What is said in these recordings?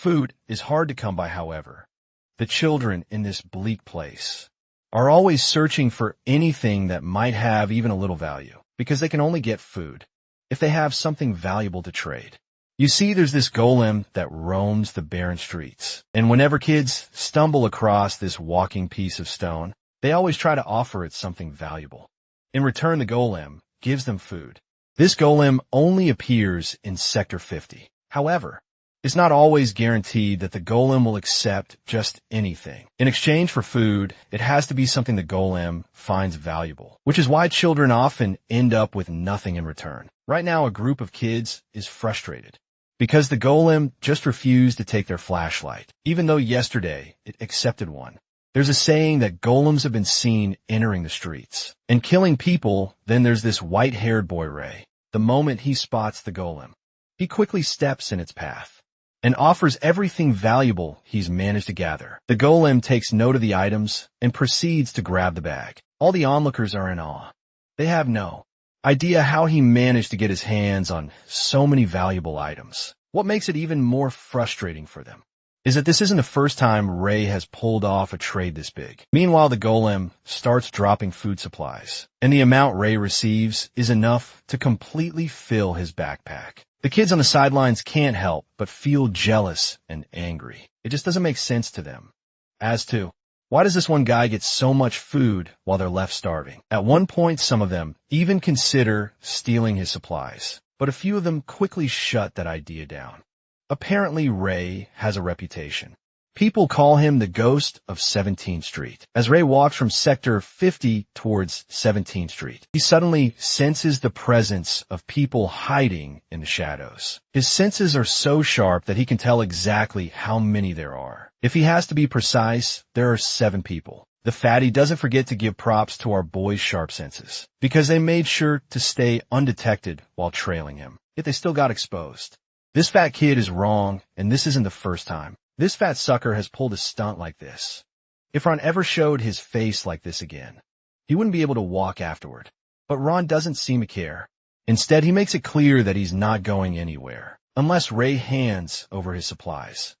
Food is hard to come by, however. The children in this bleak place are always searching for anything that might have even a little value, because they can only get food if they have something valuable to trade. You see, there's this golem that roams the barren streets, and whenever kids stumble across this walking piece of stone, they always try to offer it something valuable. In return, the golem gives them food. This golem only appears in Sector 50. However, it's not always guaranteed that the golem will accept just anything. In exchange for food, it has to be something the golem finds valuable, which is why children often end up with nothing in return. Right now, a group of kids is frustrated because the golem just refused to take their flashlight, even though yesterday it accepted one. There's a saying that golems have been seen entering the streets and killing people. Then there's this white-haired boy, Ray. The moment he spots the golem, he quickly steps in its path and offers everything valuable he's managed to gather. The golem takes note of the items and proceeds to grab the bag. All the onlookers are in awe. They have no idea how he managed to get his hands on so many valuable items. What makes it even more frustrating for them is that this isn't the first time Ray has pulled off a trade this big. Meanwhile, the golem starts dropping food supplies, and the amount Ray receives is enough to completely fill his backpack. The kids on the sidelines can't help but feel jealous and angry. It just doesn't make sense to them. As to, why does this one guy get so much food while they're left starving? At one point, some of them even consider stealing his supplies, but a few of them quickly shut that idea down. Apparently, Ray has a reputation. People call him the ghost of 17th Street. As Ray walks from Sector 50 towards 17th Street, he suddenly senses the presence of people hiding in the shadows. His senses are so sharp that he can tell exactly how many there are. If he has to be precise, there are 7 people. The fatty doesn't forget to give props to our boy's sharp senses, because they made sure to stay undetected while trailing him. Yet they still got exposed. This fat kid is wrong, and this isn't the first time. This fat sucker has pulled a stunt like this. If Ron ever showed his face like this again, he wouldn't be able to walk afterward. But Ron doesn't seem to care. Instead, he makes it clear that he's not going anywhere, unless Ray hands over his supplies.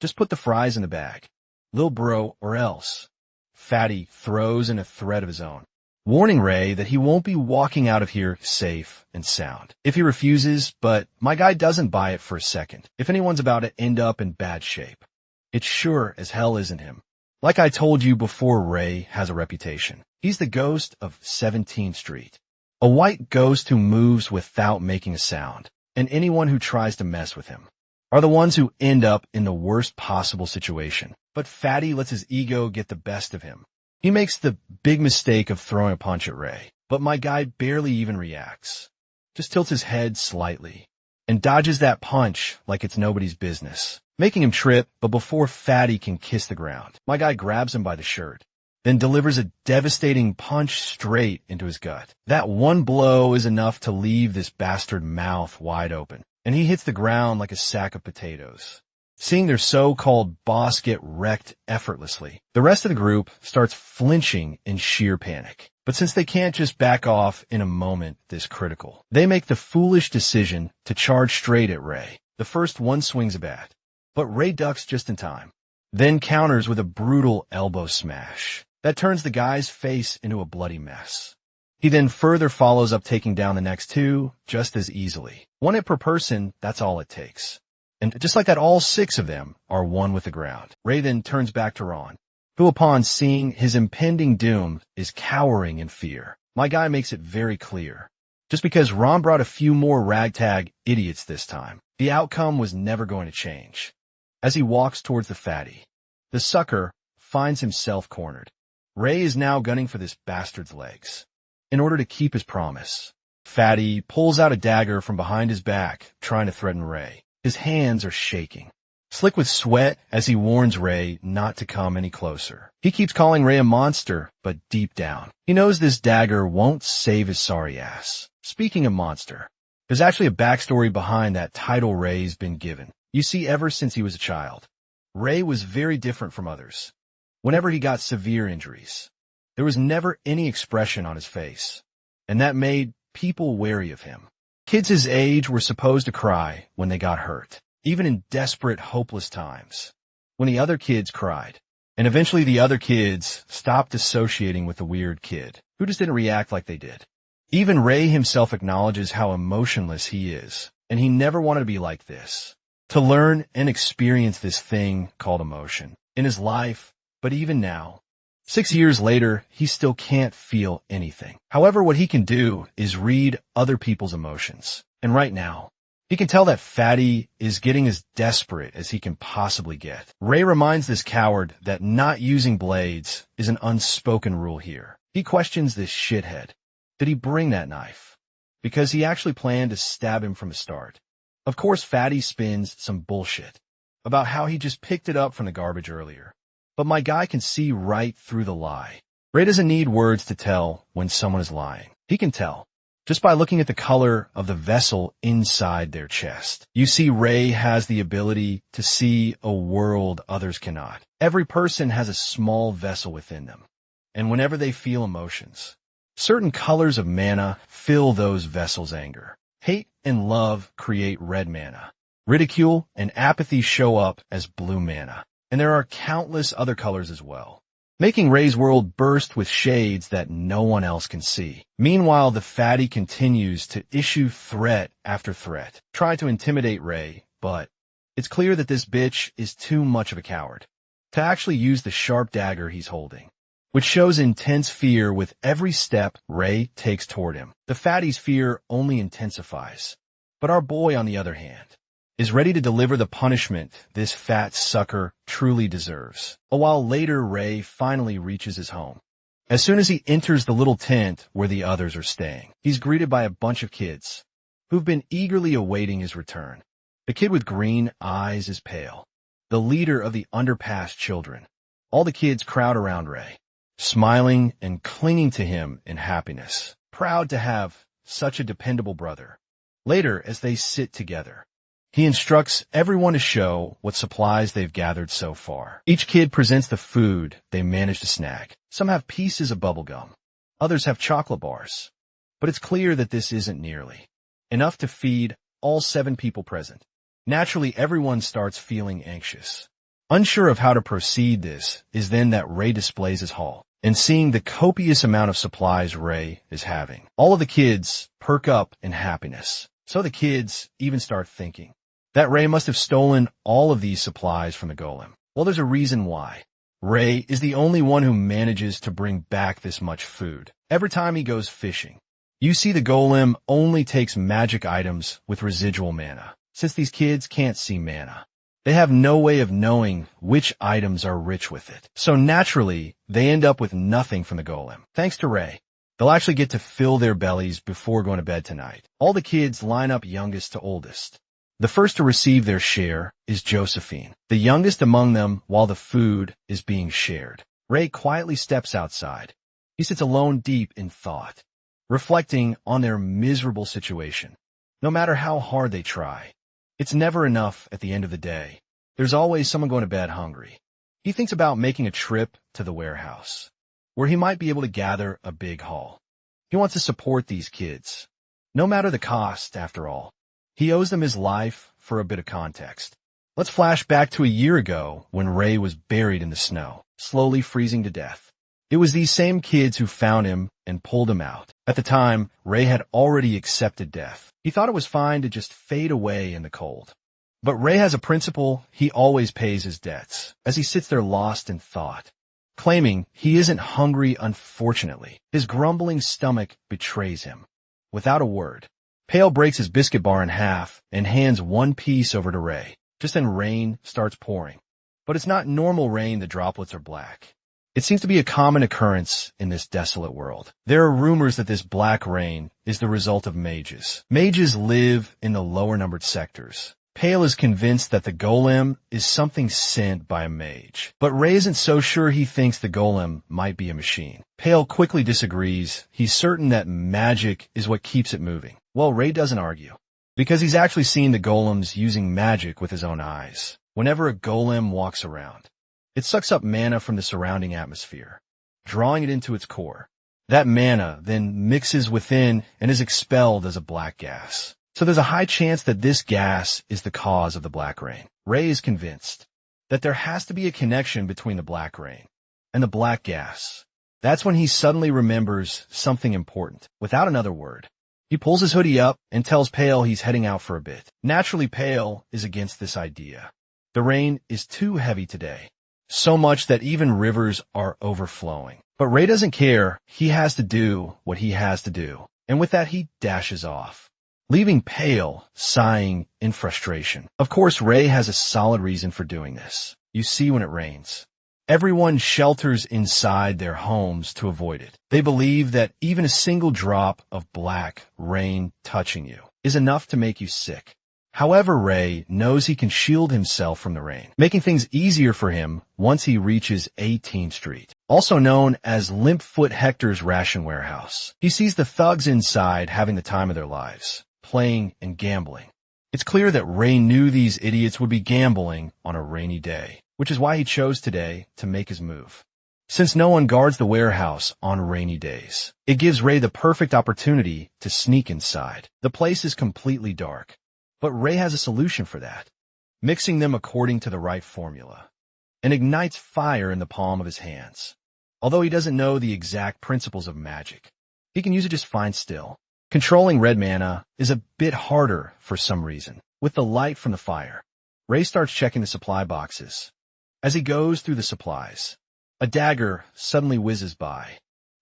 Just put the fries in the bag, lil bro, or else. Fatty throws in a threat of his own, warning Ray that he won't be walking out of here safe and sound. If he refuses, but my guy doesn't buy it for a second. If anyone's about to end up in bad shape, it sure as hell isn't him. Like I told you before, Ray has a reputation. He's the ghost of 17th Street, a white ghost who moves without making a sound, and anyone who tries to mess with him are the ones who end up in the worst possible situation. But Fatty lets his ego get the best of him. He makes the big mistake of throwing a punch at Ray, but my guy barely even reacts. Just tilts his head slightly and dodges that punch like it's nobody's business, making him trip. But before Fatty can kiss the ground, my guy grabs him by the shirt, then delivers a devastating punch straight into his gut. That one blow is enough to leave this bastard mouth wide open, and he hits the ground like a sack of potatoes. Seeing their so-called boss get wrecked effortlessly, the rest of the group starts flinching in sheer panic. But since they can't just back off in a moment this critical, they make the foolish decision to charge straight at Ray. The first one swings a bat, but Ray ducks just in time, then counters with a brutal elbow smash that turns the guy's face into a bloody mess. He then further follows up, taking down the next 2 just as easily. 1 hit per person, that's all it takes. And just like that, all 6 of them are one with the ground. Ray then turns back to Ron, who upon seeing his impending doom is cowering in fear. My guy makes it very clear. Just because Ron brought a few more ragtag idiots this time, the outcome was never going to change. As he walks towards the fatty, the sucker finds himself cornered. Ray is now gunning for this bastard's legs in order to keep his promise. Fatty pulls out a dagger from behind his back, trying to threaten Ray. His hands are shaking, slick with sweat, as he warns Ray not to come any closer. He keeps calling Ray a monster, but deep down, he knows this dagger won't save his sorry ass. Speaking of monster, there's actually a backstory behind that title Ray's been given. You see, ever since he was a child, Ray was very different from others. Whenever he got severe injuries, there was never any expression on his face, and that made people wary of him. Kids his age were supposed to cry when they got hurt. even in desperate, hopeless times, when the other kids cried. And eventually the other kids stopped associating with the weird kid, who just didn't react like they did. Even Ray himself acknowledges how emotionless he is, and he never wanted to be like this. To learn and experience this thing called emotion in his life, but even now, 6 years later, he still can't feel anything. However, what he can do is read other people's emotions. And right now, he can tell that Fatty is getting as desperate as he can possibly get. Ray reminds this coward that not using blades is an unspoken rule here. He questions this shithead. Did he bring that knife? Because he actually planned to stab him from the start. Of course, Fatty spins some bullshit about how he just picked it up from the garbage earlier. But my guy can see right through the lie. Ray doesn't need words to tell when someone is lying. He can tell just by looking at the color of the vessel inside their chest. You see, Ray has the ability to see a world others cannot. Every person has a small vessel within them, and whenever they feel emotions, certain colors of mana fill those vessels' anger. Hate and love create red mana. Ridicule and apathy show up as blue mana. And there are countless other colors as well, making Ray's world burst with shades that no one else can see. Meanwhile, the Fatty continues to issue threat after threat, trying to intimidate Ray, but it's clear that this bitch is too much of a coward to actually use the sharp dagger he's holding, which shows intense fear with every step Ray takes toward him. The Fatty's fear only intensifies, but our boy, on the other hand, is ready to deliver the punishment this fat sucker truly deserves. A while later, Ray finally reaches his home. As soon as he enters the little tent where the others are staying, he's greeted by a bunch of kids who've been eagerly awaiting his return. The kid with green eyes is pale, the leader of the underpass children. All the kids crowd around Ray, smiling and clinging to him in happiness, proud to have such a dependable brother. Later, as they sit together, he instructs everyone to show what supplies they've gathered so far. Each kid presents the food they managed to snag. Some have pieces of bubblegum. Others have chocolate bars. But it's clear that this isn't nearly enough to feed all 7 people present. Naturally, everyone starts feeling anxious. Unsure of how to proceed, this is then that Ray displays his haul. And seeing the copious amount of supplies Ray is having, all of the kids perk up in happiness. So the kids even start thinking that Ray must have stolen all of these supplies from the golem. Well, there's a reason why. Ray is the only one who manages to bring back this much food. Every time he goes fishing, you see the golem only takes magic items with residual mana. Since these kids can't see mana, they have no way of knowing which items are rich with it. So naturally, they end up with nothing from the golem. Thanks to Ray, they'll actually get to fill their bellies before going to bed tonight. All the kids line up youngest to oldest. The first to receive their share is Josephine, the youngest among them, while the food is being shared. Ray quietly steps outside. He sits alone deep in thought, reflecting on their miserable situation. No matter how hard they try, it's never enough at the end of the day. There's always someone going to bed hungry. He thinks about making a trip to the warehouse, where he might be able to gather a big haul. He wants to support these kids, no matter the cost, after all. He owes them his life. For a bit of context, let's flash back to a year ago when Ray was buried in the snow, slowly freezing to death. It was these same kids who found him and pulled him out. At the time, Ray had already accepted death. He thought it was fine to just fade away in the cold. But Ray has a principle: he always pays his debts. As he sits there lost in thought, claiming he isn't hungry, unfortunately, his grumbling stomach betrays him. Without a word, Pale breaks his biscuit bar in half and hands one piece over to Ray. Just then rain starts pouring. But it's not normal rain, the droplets are black. It seems to be a common occurrence in this desolate world. There are rumors that this black rain is the result of mages. Mages live in the lower numbered sectors. Pale is convinced that the golem is something sent by a mage. But Ray isn't so sure. He thinks the golem might be a machine. Pale quickly disagrees. He's certain that magic is what keeps it moving. Well, Ray doesn't argue, because he's actually seen the golems using magic with his own eyes. Whenever a golem walks around, it sucks up mana from the surrounding atmosphere, drawing it into its core. That mana then mixes within and is expelled as a black gas. So there's a high chance that this gas is the cause of the black rain. Ray is convinced that there has to be a connection between the black rain and the black gas. That's when he suddenly remembers something important. Without another word, he pulls his hoodie up and tells Pale he's heading out for a bit. Naturally, Pale is against this idea. The rain is too heavy today, so much that even rivers are overflowing. But Ray doesn't care. He has to do what he has to do. And with that, he dashes off, leaving Pale sighing in frustration. Of course, Ray has a solid reason for doing this. You see, when it rains, everyone shelters inside their homes to avoid it. They believe that even a single drop of black rain touching you is enough to make you sick. However, Ray knows he can shield himself from the rain, making things easier for him once he reaches 18th Street, also known as Limpfoot Hector's ration warehouse. He sees the thugs inside having the time of their lives, playing and gambling. It's clear that Ray knew these idiots would be gambling on a rainy day, which is why he chose today to make his move. Since no one guards the warehouse on rainy days, it gives Ray the perfect opportunity to sneak inside. The place is completely dark, but Ray has a solution for that, mixing them according to the right formula, and ignites fire in the palm of his hands. Although he doesn't know the exact principles of magic, he can use it just fine still. Controlling red mana is a bit harder for some reason. With the light from the fire, Ray starts checking the supply boxes. As he goes through the supplies, a dagger suddenly whizzes by.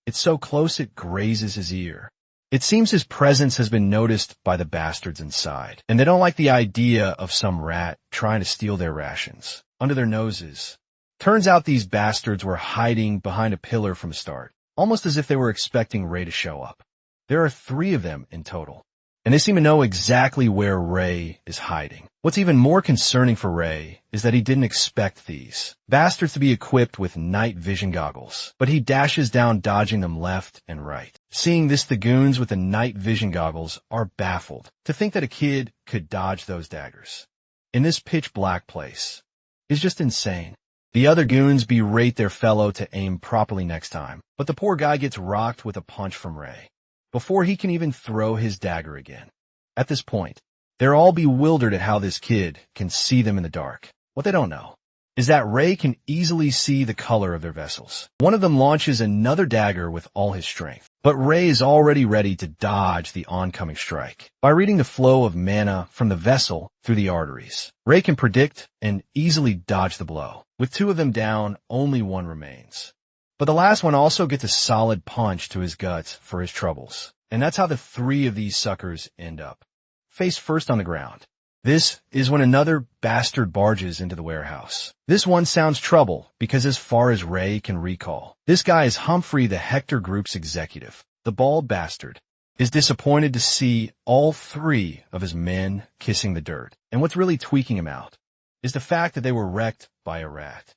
It's so close it grazes his ear. It seems his presence has been noticed by the bastards inside, and they don't like the idea of some rat trying to steal their rations under their noses. Turns out these bastards were hiding behind a pillar from the start, almost as if they were expecting Ray to show up. There are 3 of them in total, and they seem to know exactly where Ray is hiding. What's even more concerning for Ray is that he didn't expect these bastards to be equipped with night vision goggles, but he dashes down, dodging them left and right. Seeing this, the goons with the night vision goggles are baffled. To think that a kid could dodge those daggers in this pitch black place is just insane. The other goons berate their fellow to aim properly next time, but the poor guy gets rocked with a punch from Ray before he can even throw his dagger again. At this point, they're all bewildered at how this kid can see them in the dark. What they don't know is that Ray can easily see the color of their vessels. One of them launches another dagger with all his strength, but Ray is already ready to dodge the oncoming strike. By reading the flow of mana from the vessel through the arteries, Ray can predict and easily dodge the blow. With 2 of them down, only 1 remains. But the last one also gets a solid punch to his guts for his troubles. And that's how the 3 of these suckers end up, face first on the ground. This is when another bastard barges into the warehouse. This one sounds trouble because as far as Ray can recall, this guy is Humphrey, the Hector Group's executive. The bald bastard is disappointed to see all 3 of his men kissing the dirt. And what's really tweaking him out is the fact that they were wrecked by a rat.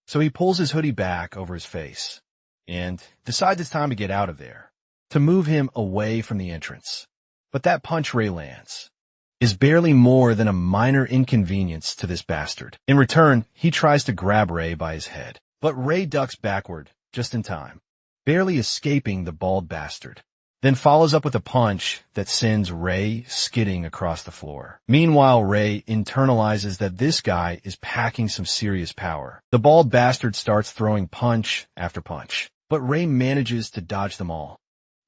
So he pulls his hoodie back over his face and decides it's time to get out of there, to move him away from the entrance. But that punch Ray lands is barely more than a minor inconvenience to this bastard. In return, he tries to grab Ray by his head, but Ray ducks backward just in time, barely escaping the bald bastard, then follows up with a punch that sends Ray skidding across the floor. Meanwhile, Ray internalizes that this guy is packing some serious power. The bald bastard starts throwing punch after punch, but Ray manages to dodge them all,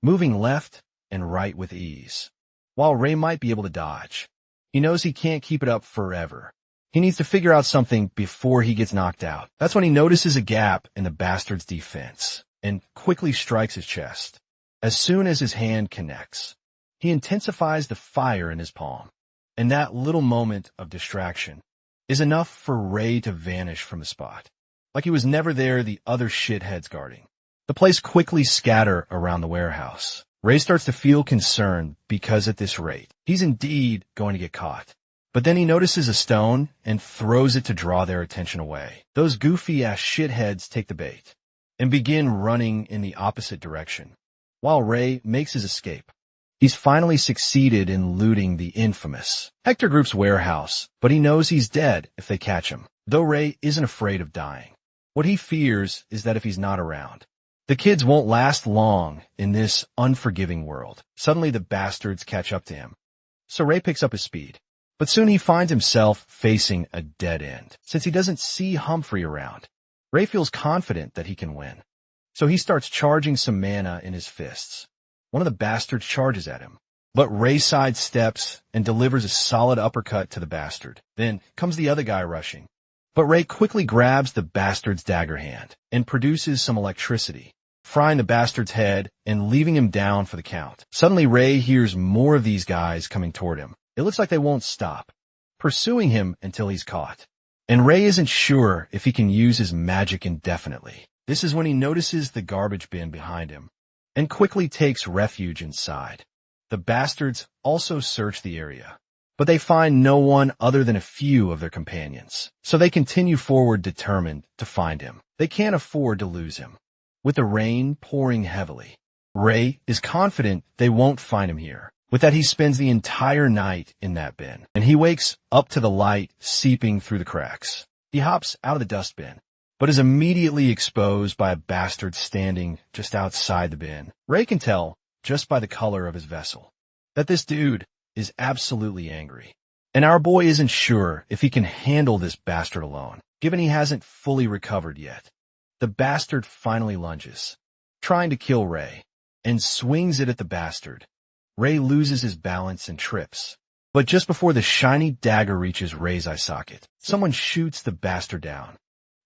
moving left and right with ease. While Ray might be able to dodge, he knows he can't keep it up forever. He needs to figure out something before he gets knocked out. That's when he notices a gap in the bastard's defense and quickly strikes his chest. As soon as his hand connects, he intensifies the fire in his palm, and that little moment of distraction is enough for Ray to vanish from the spot, like he was never there, the other shitheads guarding. The place quickly scatter around the warehouse. Ray starts to feel concerned because at this rate, he's indeed going to get caught. But then he notices a stone and throws it to draw their attention away. Those goofy-ass shitheads take the bait and begin running in the opposite direction, while Ray makes his escape. He's finally succeeded in looting the infamous Hector Group's warehouse, but he knows he's dead if they catch him, though Ray isn't afraid of dying. What he fears is that if he's not around, the kids won't last long in this unforgiving world. Suddenly the bastards catch up to him, so Ray picks up his speed. But soon he finds himself facing a dead end, since he doesn't see Humphrey around. Ray feels confident that he can win, so he starts charging some mana in his fists. One of the bastards charges at him, but Ray sidesteps and delivers a solid uppercut to the bastard. Then comes the other guy rushing, but Ray quickly grabs the bastard's dagger hand and produces some electricity, frying the bastard's head and leaving him down for the count. Suddenly Ray hears more of these guys coming toward him. It looks like they won't stop, pursuing him until he's caught. And Ray isn't sure if he can use his magic indefinitely. This is when he notices the garbage bin behind him and quickly takes refuge inside. The bastards also search the area, but they find no one other than a few of their companions, so they continue forward determined to find him. They can't afford to lose him. With the rain pouring heavily, Ray is confident they won't find him here. With that, he spends the entire night in that bin, and he wakes up to the light seeping through the cracks. He hops out of the dustbin, but is immediately exposed by a bastard standing just outside the bin. Ray can tell, just by the color of his vessel, that this dude is absolutely angry. And our boy isn't sure if he can handle this bastard alone, given he hasn't fully recovered yet. The bastard finally lunges, trying to kill Ray, and swings it at the bastard. Ray loses his balance and trips. But just before the shiny dagger reaches Ray's eye socket, someone shoots the bastard down,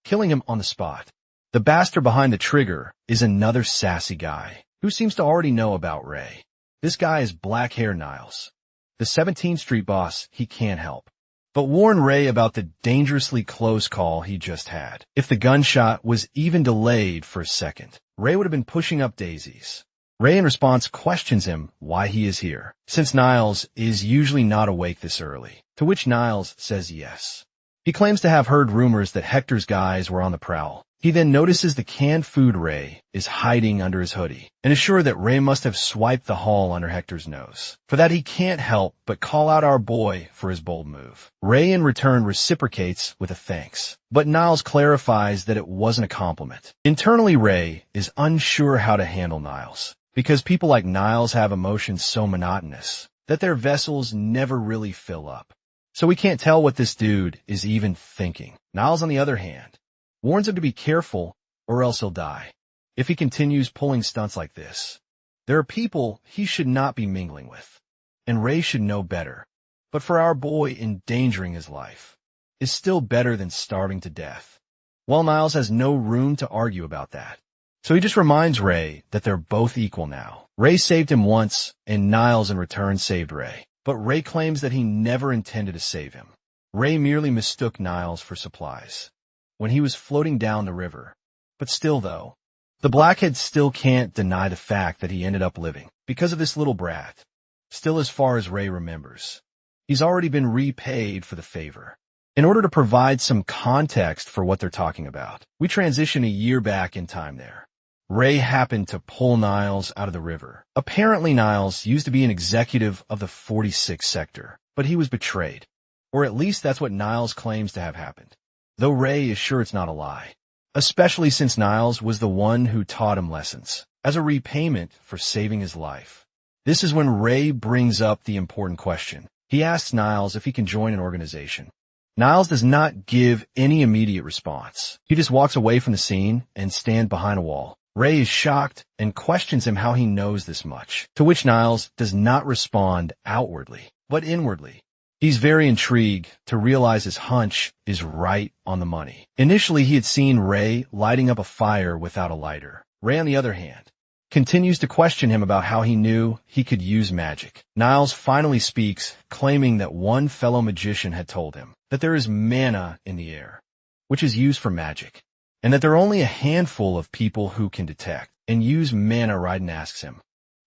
killing him on the spot. The bastard behind the trigger is another sassy guy who seems to already know about Ray. This guy is Black Hair Niles, the 17th Street boss he can't help, but warn Ray about the dangerously close call he just had. If the gunshot was even delayed for a second, Ray would have been pushing up daisies. Ray in response questions him why he is here, since Niles is usually not awake this early, to which Niles says yes. He claims to have heard rumors that Hector's guys were on the prowl. He then notices the canned food Ray is hiding under his hoodie, and is sure that Ray must have swiped the haul under Hector's nose. For that, he can't help but call out our boy for his bold move. Ray in return reciprocates with a thanks, but Niles clarifies that it wasn't a compliment. Internally, Ray is unsure how to handle Niles, because people like Niles have emotions so monotonous that their vessels never really fill up. So we can't tell what this dude is even thinking. Niles, on the other hand, warns him to be careful or else he'll die if he continues pulling stunts like this. There are people he should not be mingling with, and Ray should know better. But for our boy, endangering his life is still better than starving to death. Well, Niles has no room to argue about that. So he just reminds Ray that they're both equal now. Ray saved him once, and Niles in return saved Ray. But Ray claims that he never intended to save him. Ray merely mistook Niles for supplies when he was floating down the river. But still, though, the Blackhead still can't deny the fact that he ended up living because of this little brat. Still, as far as Ray remembers, he's already been repaid for the favor. In order to provide some context for what they're talking about, we transition a year back in time there. Ray happened to pull Niles out of the river. Apparently, Niles used to be an executive of the 46th sector, but he was betrayed. Or at least that's what Niles claims to have happened, though Ray is sure it's not a lie, especially since Niles was the one who taught him lessons as a repayment for saving his life. This is when Ray brings up the important question. He asks Niles if he can join an organization. Niles does not give any immediate response. He just walks away from the scene and stands behind a wall. Ray is shocked and questions him how he knows this much, to which Niles does not respond outwardly, but inwardly. He's very intrigued to realize his hunch is right on the money. Initially, he had seen Ray lighting up a fire without a lighter. Ray, on the other hand, continues to question him about how he knew he could use magic. Niles finally speaks, claiming that one fellow magician had told him that there is mana in the air, which is used for magic, and that there are only a handful of people who can detect and use mana. Raiden asks him,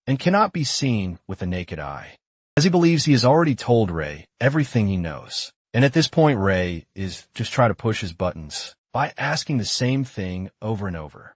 and cannot be seen with the naked eye, as he believes he has already told Ray everything he knows. And at this point, Ray is just trying to push his buttons by asking the same thing over and over.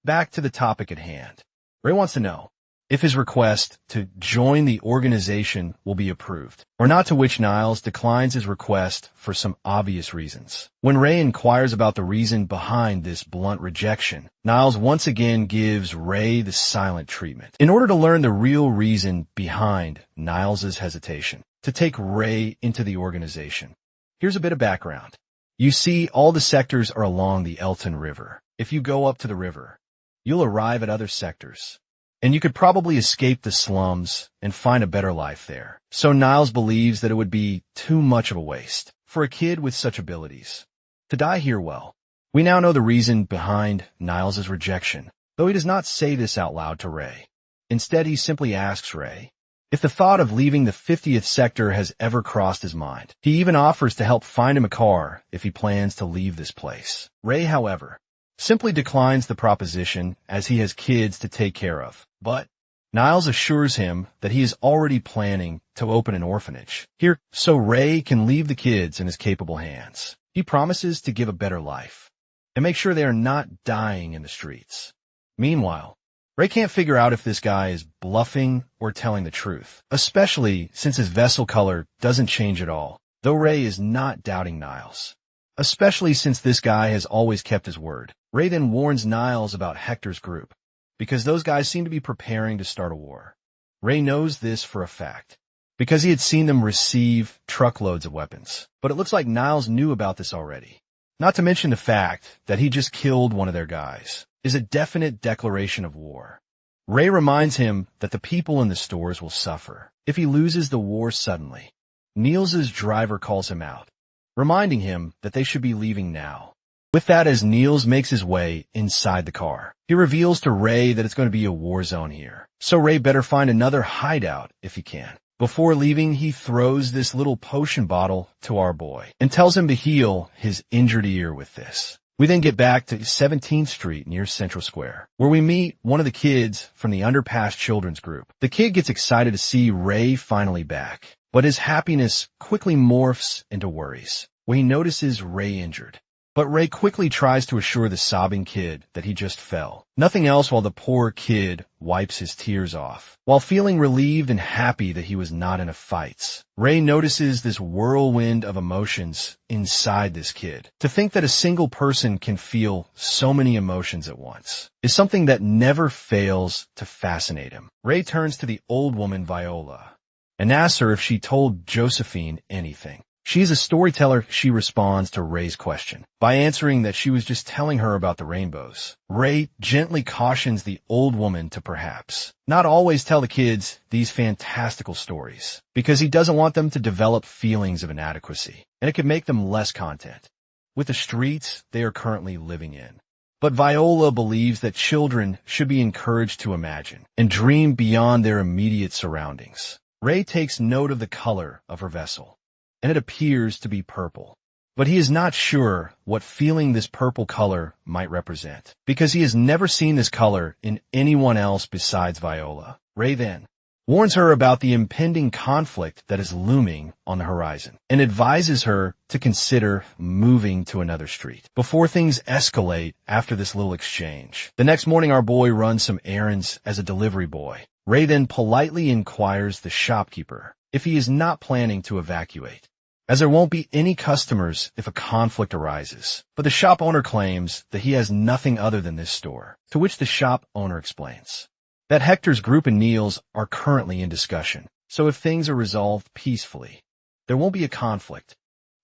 Back to the topic at hand. Ray wants to know if his request to join the organization will be approved, or not, to which Niles declines his request for some obvious reasons. When Ray inquires about the reason behind this blunt rejection, Niles once again gives Ray the silent treatment in order to learn the real reason behind Niles's hesitation. to take Ray into the organization. Here's a bit of background. You see, all the sectors are along the Elton River. If you go up to the river, you'll arrive at other sectors, and you could probably escape the slums and find a better life there. So Niles believes that it would be too much of a waste for a kid with such abilities to die here. Well, we now know the reason behind Niles' rejection, though he does not say this out loud to Ray. Instead, he simply asks Ray if the thought of leaving the 50th sector has ever crossed his mind. He even offers to help find him a car if he plans to leave this place. Ray, however, simply declines the proposition as he has kids to take care of. But Niles assures him that he is already planning to open an orphanage here so Ray can leave the kids in his capable hands. He promises to give a better life and make sure they are not dying in the streets. Meanwhile, Ray can't figure out if this guy is bluffing or telling the truth, especially since his vessel color doesn't change at all, though Ray is not doubting Niles, especially since this guy has always kept his word. Ray then warns Niles about Hector's group, because those guys seem to be preparing to start a war. Ray knows this for a fact, because he had seen them receive truckloads of weapons, but it looks like Niles knew about this already. Not to mention the fact that he just killed one of their guys is a definite declaration of war. Ray reminds him that the people in the stores will suffer if he loses the war suddenly. Niles' driver calls him out, reminding him that they should be leaving now. With that, as Niles makes his way inside the car, he reveals to Ray that it's going to be a war zone here, so Ray better find another hideout if he can. Before leaving, he throws this little potion bottle to our boy and tells him to heal his injured ear with this. We then get back to 17th Street near Central Square, where we meet one of the kids from the Underpass Children's Group. The kid gets excited to see Ray finally back, but his happiness quickly morphs into worries when he notices Ray injured. But Ray quickly tries to assure the sobbing kid that he just fell. Nothing else while the poor kid wipes his tears off. While feeling relieved and happy that he was not in a fight, Ray notices this whirlwind of emotions inside this kid. To think that a single person can feel so many emotions at once is something that never fails to fascinate him. Ray turns to the old woman Viola and asks her if she told Josephine anything. She is a storyteller. She responds to Ray's question by answering that she was just telling her about the rainbows. Ray gently cautions the old woman to perhaps not always tell the kids these fantastical stories, because he doesn't want them to develop feelings of inadequacy, and it could make them less content with the streets they are currently living in. But Viola believes that children should be encouraged to imagine and dream beyond their immediate surroundings. Ray takes note of the color of her vessel, and it appears to be purple. But he is not sure what feeling this purple color might represent, because he has never seen this color in anyone else besides Viola. Ray then warns her about the impending conflict that is looming on the horizon, and advises her to consider moving to another street before things escalate after this little exchange. The next morning, our boy runs some errands as a delivery boy. Ray then politely inquires the shopkeeper if he is not planning to evacuate, as there won't be any customers if a conflict arises. But the shop owner claims that he has nothing other than this store, to which the shop owner explains that Hector's group and Niles are currently in discussion, so if things are resolved peacefully, there won't be a conflict.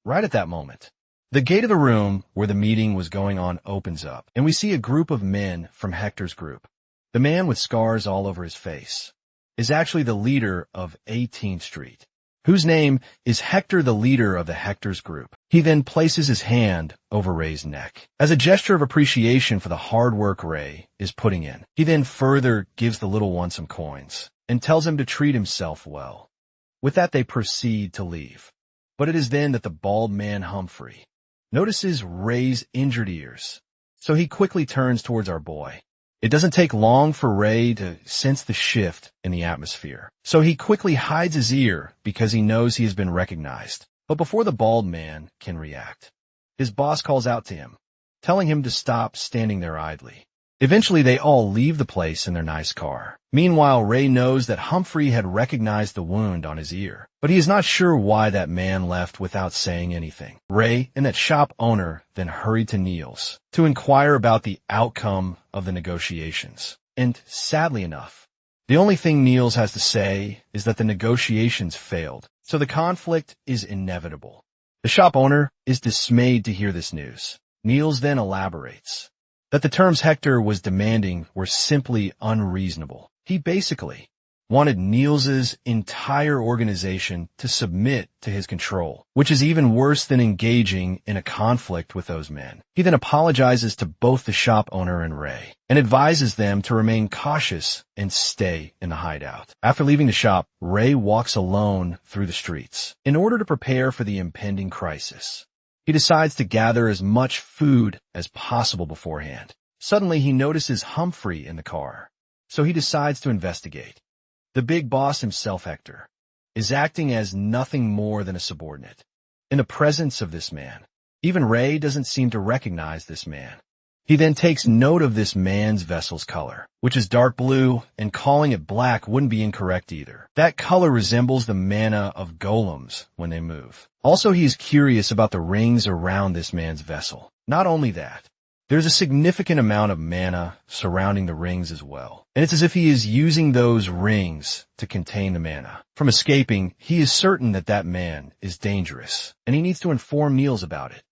Right at that moment, the gate of the room where the meeting was going on opens up, and we see a group of men from Hector's group. The man with scars all over his face is actually the leader of 18th Street, whose name is Hector, the leader of the Hector's group. He then places his hand over Ray's neck as a gesture of appreciation for the hard work Ray is putting in. He then further gives the little one some coins and tells him to treat himself well. With that, they proceed to leave. But it is then that the bald man Humphrey notices Ray's injured ears, so he quickly turns towards our boy. It doesn't take long for Ray to sense the shift in the atmosphere, so he quickly hides his ear because he knows he has been recognized. But before the bald man can react, his boss calls out to him, telling him to stop standing there idly. Eventually, they all leave the place in their nice car. Meanwhile, Ray knows that Humphrey had recognized the wound on his ear, but he is not sure why that man left without saying anything. Ray and that shop owner then hurried to Niles to inquire about the outcome of the negotiations. And sadly enough, the only thing Niles has to say is that the negotiations failed. So the conflict is inevitable. The shop owner is dismayed to hear this news. Niels then elaborates that the terms Hector was demanding were simply unreasonable. He basically wanted Niels's entire organization to submit to his control, which is even worse than engaging in a conflict with those men. He then apologizes to both the shop owner and Ray, and advises them to remain cautious and stay in the hideout. After leaving the shop, Ray walks alone through the streets in order to prepare for the impending crisis. He decides to gather as much food as possible beforehand. Suddenly, he notices Humphrey in the car, so he decides to investigate. The big boss himself, Hector, is acting as nothing more than a subordinate. In the presence of this man, even Ray doesn't seem to recognize this man. He then takes note of this man's vessel's color, which is dark blue, and calling it black wouldn't be incorrect either. That color resembles the mana of golems when they move. Also, he is curious about the rings around this man's vessel. Not only that, there's a significant amount of mana surrounding the rings as well, and it's as if he is using those rings to contain the mana. From escaping, he is certain that that man is dangerous, and he needs to inform Niels about it.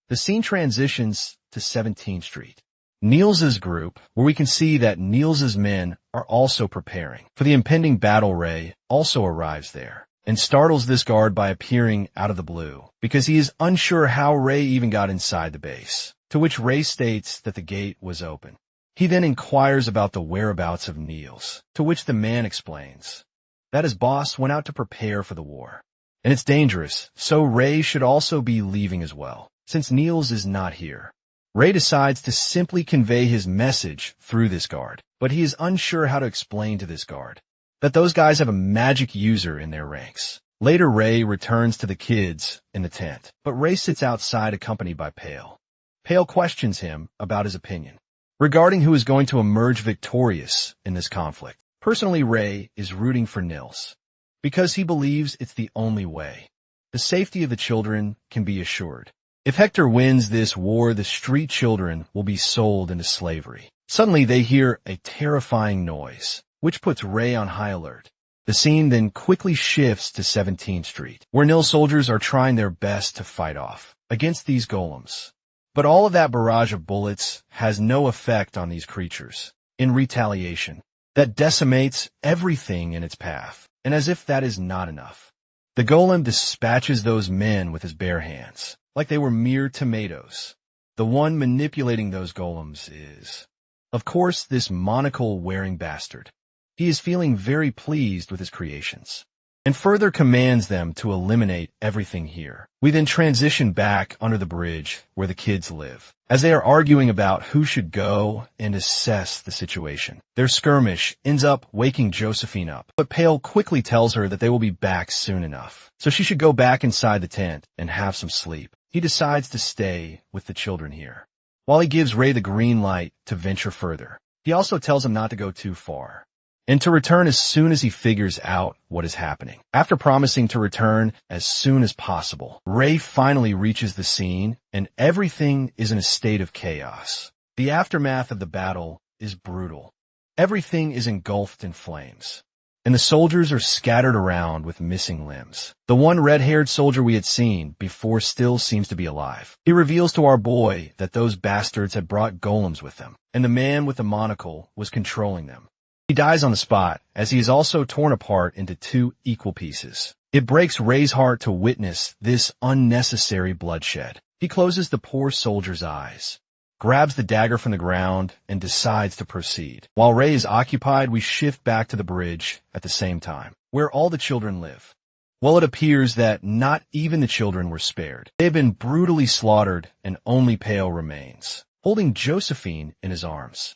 The scene transitions to 17th Street, Niels's group, where we can see that Niels's men are also preparing for the impending battle. Ray also arrives there and startles this guard by appearing out of the blue because he is unsure how Ray even got inside the base, to which Ray states that the gate was open. He then inquires about the whereabouts of Niels, to which the man explains that his boss went out to prepare for the war, and it's dangerous, so Ray should also be leaving as well, since Niels is not here. Ray decides to simply convey his message through this guard, but he is unsure how to explain to this guard that those guys have a magic user in their ranks. Later, Ray returns to the kids in the tent, but Ray sits outside accompanied by Pale. Pale questions him about his opinion regarding who is going to emerge victorious in this conflict. Personally, Ray is rooting for Niels because he believes it's the only way the safety of the children can be assured. If Hector wins this war, the street children will be sold into slavery. Suddenly, they hear a terrifying noise, which puts Ray on high alert. The scene then quickly shifts to 17th Street, where Niels soldiers are trying their best to fight off against these golems. But all of that barrage of bullets has no effect on these creatures. In retaliation, that decimates everything in its path. And as if that is not enough, the golem dispatches those men with his bare hands, like they were mere tomatoes. The one manipulating those golems is, of course, this monocle-wearing bastard. He is feeling very pleased with his creations, and further commands them to eliminate everything here. We then transition back under the bridge where the kids live, as they are arguing about who should go and assess the situation. Their skirmish ends up waking Josephine up, but Pale quickly tells her that they will be back soon enough, so she should go back inside the tent and have some sleep. He decides to stay with the children here, while he gives Ray the green light to venture further. He also tells him not to go too far, and to return as soon as he figures out what is happening. After promising to return as soon as possible, Ray finally reaches the scene, and everything is in a state of chaos. The aftermath of the battle is brutal. Everything is engulfed in flames, and the soldiers are scattered around with missing limbs. The one red-haired soldier we had seen before still seems to be alive. He reveals to our boy that those bastards had brought golems with them, and the man with the monocle was controlling them. He dies on the spot, as he is also torn apart into two equal pieces. It breaks Ray's heart to witness this unnecessary bloodshed. He closes the poor soldier's eyes, grabs the dagger from the ground, and decides to proceed. While Ray is occupied, we shift back to the bridge at the same time, where all the children live. Well, it appears that not even the children were spared. They have been brutally slaughtered, and only Pale remains, holding Josephine in his arms.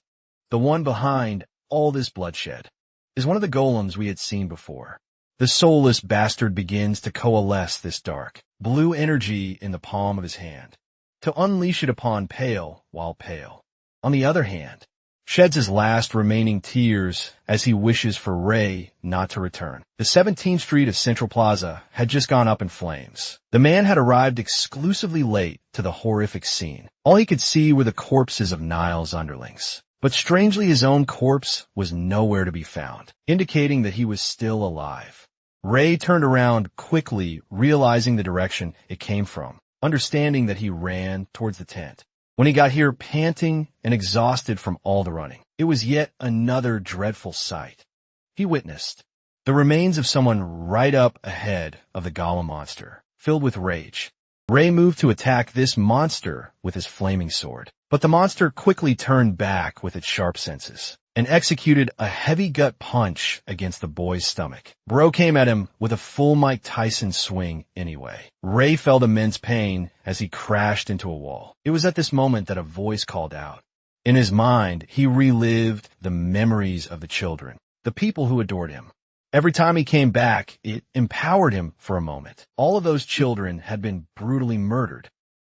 The one behind all this bloodshed is one of the golems we had seen before. The soulless bastard begins to coalesce this dark blue energy in the palm of his hand to unleash it upon Pale, while Pale, on the other hand, sheds his last remaining tears as he wishes for Ray not to return. The 17th Street of Central Plaza had just gone up in flames. The man had arrived exclusively late to the horrific scene. All he could see were the corpses of Niles' underlings. But strangely, his own corpse was nowhere to be found, indicating that he was still alive. Ray turned around quickly, realizing the direction it came from, understanding that he ran towards the tent. When he got here, panting and exhausted from all the running, it was yet another dreadful sight. He witnessed the remains of someone right up ahead of the golem monster, filled with rage. Ray moved to attack this monster with his flaming sword, but the monster quickly turned back with its sharp senses and executed a heavy gut punch against the boy's stomach. Bro came at him with a full Mike Tyson swing anyway. Ray felt immense pain as he crashed into a wall. It was at this moment that a voice called out. In his mind, he relived the memories of the children, the people who adored him. Every time he came back, it empowered him for a moment. All of those children had been brutally murdered.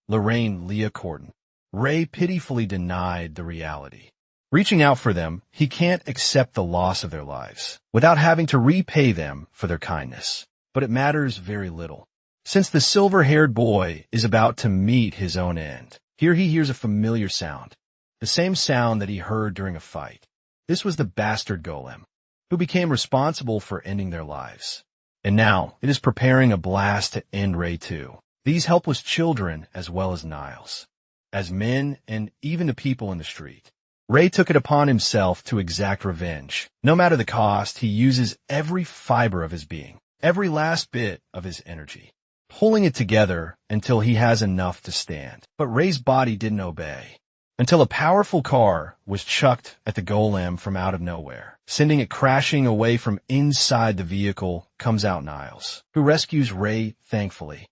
Lorraine, Leah Corden. Ray pitifully denied the reality. Reaching out for them, he can't accept the loss of their lives without having to repay them for their kindness. But it matters very little. Since the silver-haired boy is about to meet his own end, here he hears a familiar sound, the same sound that he heard during a fight. This was the bastard golem, who became responsible for ending their lives. And now it is preparing a blast to end Ray too. These helpless children as well as Niles, as men and even the people in the street. Ray took it upon himself to exact revenge. No matter the cost, he uses every fiber of his being, every last bit of his energy, pulling it together until he has enough to stand. But Ray's body didn't obey, until a powerful car was chucked at the golem from out of nowhere. Sending it crashing away from inside the vehicle comes out Niles, who rescues Ray thankfully.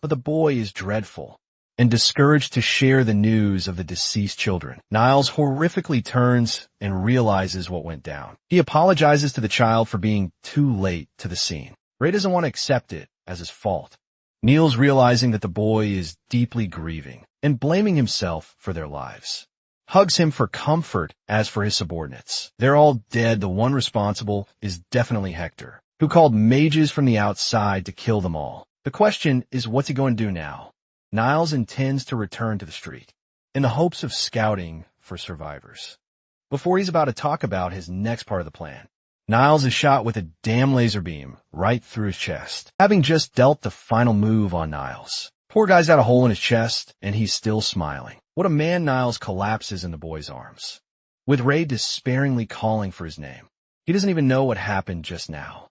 But the boy is dreadful and discouraged to share the news of the deceased children. Niles horrifically turns and realizes what went down. He apologizes to the child for being too late to the scene. Ray doesn't want to accept it as his fault. Niles, realizing that the boy is deeply grieving and blaming himself for their lives, hugs him for comfort. As for his subordinates, they're all dead. The one responsible is definitely Hector, who called mages from the outside to kill them all. The question is, what's he going to do now? Niles intends to return to the street in the hopes of scouting for survivors. Before he's about to talk about his next part of the plan, Niles is shot with a damn laser beam right through his chest, having just dealt the final move on Niles. Poor guy's got a hole in his chest, and he's still smiling. What a man! Niles collapses in the boy's arms, with Ray despairingly calling for his name. He doesn't even know what happened just now.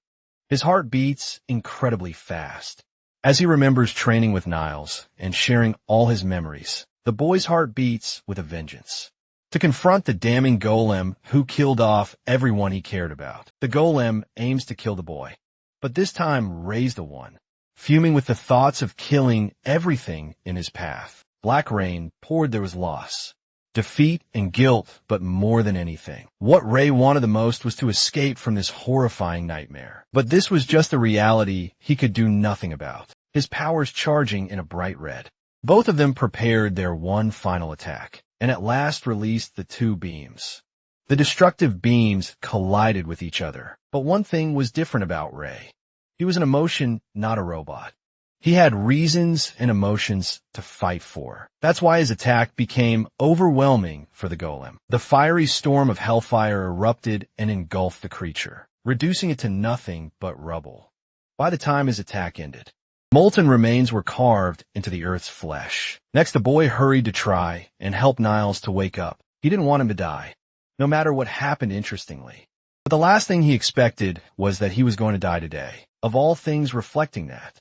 His heart beats incredibly fast. As he remembers training with Niles and sharing all his memories, the boy's heart beats with a vengeance. To confront the damning golem who killed off everyone he cared about, the golem aims to kill the boy, but this time Ray's the one, fuming with the thoughts of killing everything in his path. Black rain poured. There was loss, defeat, and guilt, but more than anything, what Ray wanted the most was to escape from this horrifying nightmare. But this was just a reality he could do nothing about, his powers charging in a bright red. Both of them prepared their one final attack, and at last released the two beams. The destructive beams collided with each other, but one thing was different about Ray. He was an emotion, not a robot. He had reasons and emotions to fight for. That's why his attack became overwhelming for the golem. The fiery storm of hellfire erupted and engulfed the creature, reducing it to nothing but rubble. By the time his attack ended, molten remains were carved into the earth's flesh. Next, the boy hurried to try and help Niles to wake up. He didn't want him to die, no matter what happened, interestingly. But the last thing he expected was that he was going to die today, of all things reflecting that.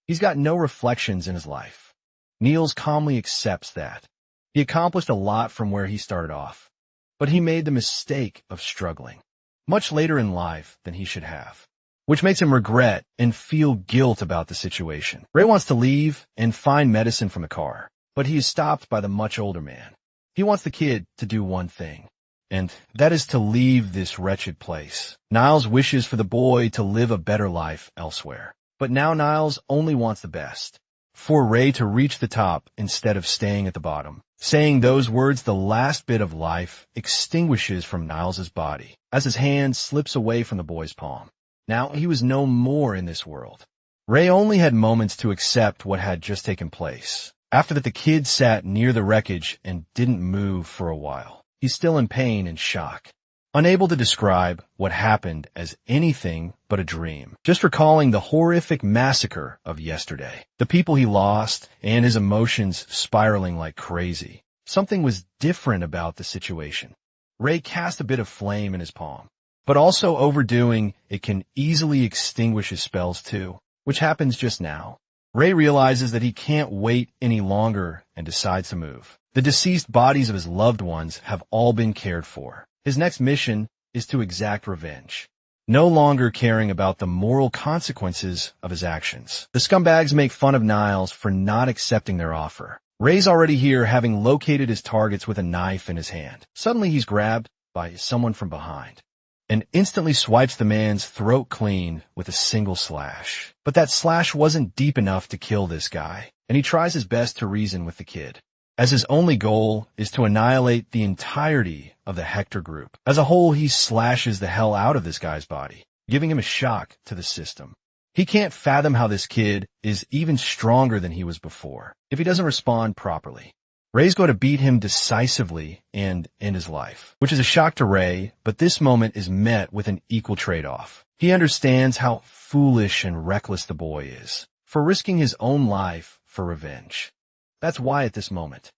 He's got no reflections in his life. Niles calmly accepts that. He accomplished a lot from where he started off, but he made the mistake of struggling much later in life than he should have, which makes him regret and feel guilt about the situation. Ray wants to leave and find medicine from the car, but he is stopped by the much older man. He wants the kid to do one thing, and that is to leave this wretched place. Niles wishes for the boy to live a better life elsewhere. But now Niles only wants the best, for Ray to reach the top instead of staying at the bottom. Saying those words, the last bit of life extinguishes from Niles's body as his hand slips away from the boy's palm. Now he was no more in this world. Ray only had moments to accept what had just taken place. After that, the kid sat near the wreckage and didn't move for a while. He's still in pain and shock, unable to describe what happened as anything but a dream, just recalling the horrific massacre of yesterday, the people he lost, and his emotions spiraling like crazy. Something was different about the situation. Ray cast a bit of flame in his palm, but also overdoing it can easily extinguish his spells too, which happens just now. Ray realizes that he can't wait any longer and decides to move. The deceased bodies of his loved ones have all been cared for. His next mission is to exact revenge, no longer caring about the moral consequences of his actions. The scumbags make fun of Niles for not accepting their offer. Ray's already here, having located his targets with a knife in his hand. Suddenly he's grabbed by someone from behind and instantly swipes the man's throat clean with a single slash. But that slash wasn't deep enough to kill this guy, and he tries his best to reason with the kid, as his only goal is to annihilate the entirety of the Hector group. As a whole, he slashes the hell out of this guy's body, giving him a shock to the system. He can't fathom how this kid is even stronger than he was before if he doesn't respond properly. Ray's going to beat him decisively and end his life, which is a shock to Ray, but this moment is met with an equal trade-off. He understands how foolish and reckless the boy is for risking his own life for revenge. That's why at this moment,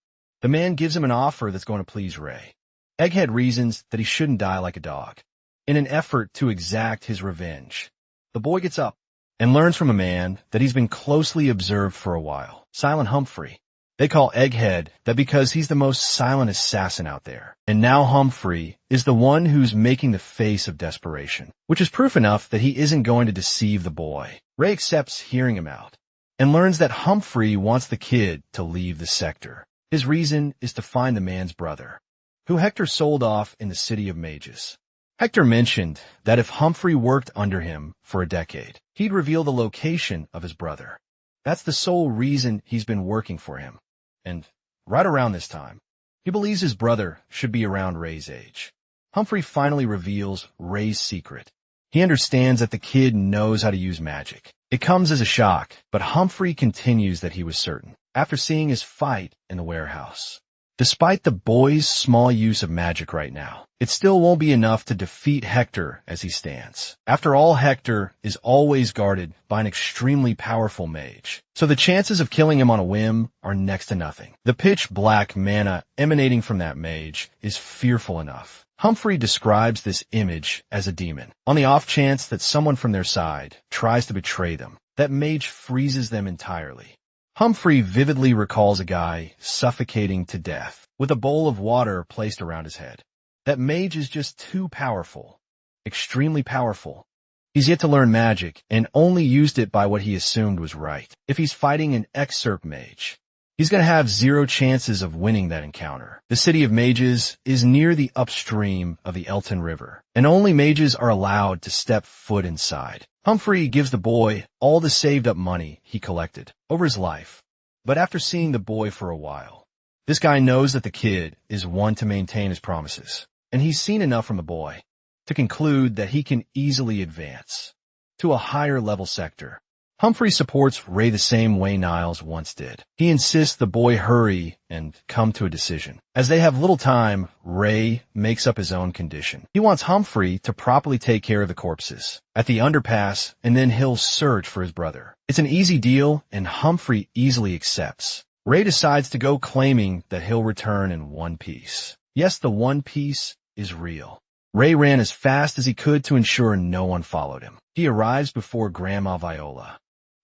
the man gives him an offer that's going to please Ray. Egghead reasons that he shouldn't die like a dog. In an effort to exact his revenge, the boy gets up and learns from a man that he's been closely observed for a while, Silent Humphrey. They call Egghead that because he's the most silent assassin out there. And now Humphrey is the one who's making the face of desperation, which is proof enough that he isn't going to deceive the boy. Ray accepts hearing him out and learns that Humphrey wants the kid to leave the sector. His reason is to find the man's brother, who Hector sold off in the City of Mages. Hector mentioned that if Humphrey worked under him for a decade, he'd reveal the location of his brother. That's the sole reason he's been working for him. And right around this time, he believes his brother should be around Ray's age. Humphrey finally reveals Ray's secret. He understands that the kid knows how to use magic. It comes as a shock, but Humphrey continues that he was certain, after seeing his fight in the warehouse. Despite the boy's small use of magic right now, it still won't be enough to defeat Hector as he stands. After all, Hector is always guarded by an extremely powerful mage, so the chances of killing him on a whim are next to nothing. The pitch-black mana emanating from that mage is fearful enough. Humphrey describes this image as a demon. On the off chance that someone from their side tries to betray them, that mage freezes them entirely. Humphrey vividly recalls a guy suffocating to death with a bowl of water placed around his head. That mage is just too powerful, extremely powerful. He's yet to learn magic and only used it by what he assumed was right. If he's fighting an excerpt mage, he's going to have zero chances of winning that encounter. The City of Mages is near the upstream of the Elton River, and only mages are allowed to step foot inside. Humphrey gives the boy all the saved-up money he collected over his life. But after seeing the boy for a while, this guy knows that the kid is one to maintain his promises, and he's seen enough from the boy to conclude that he can easily advance to a higher-level sector. Humphrey supports Ray the same way Niles once did. He insists the boy hurry and come to a decision. As they have little time, Ray makes up his own condition. He wants Humphrey to properly take care of the corpses at the underpass, and then he'll search for his brother. It's an easy deal, and Humphrey easily accepts. Ray decides to go, claiming that he'll return in one piece. Yes, the one piece is real. Ray ran as fast as he could to ensure no one followed him. He arrives before Grandma Viola,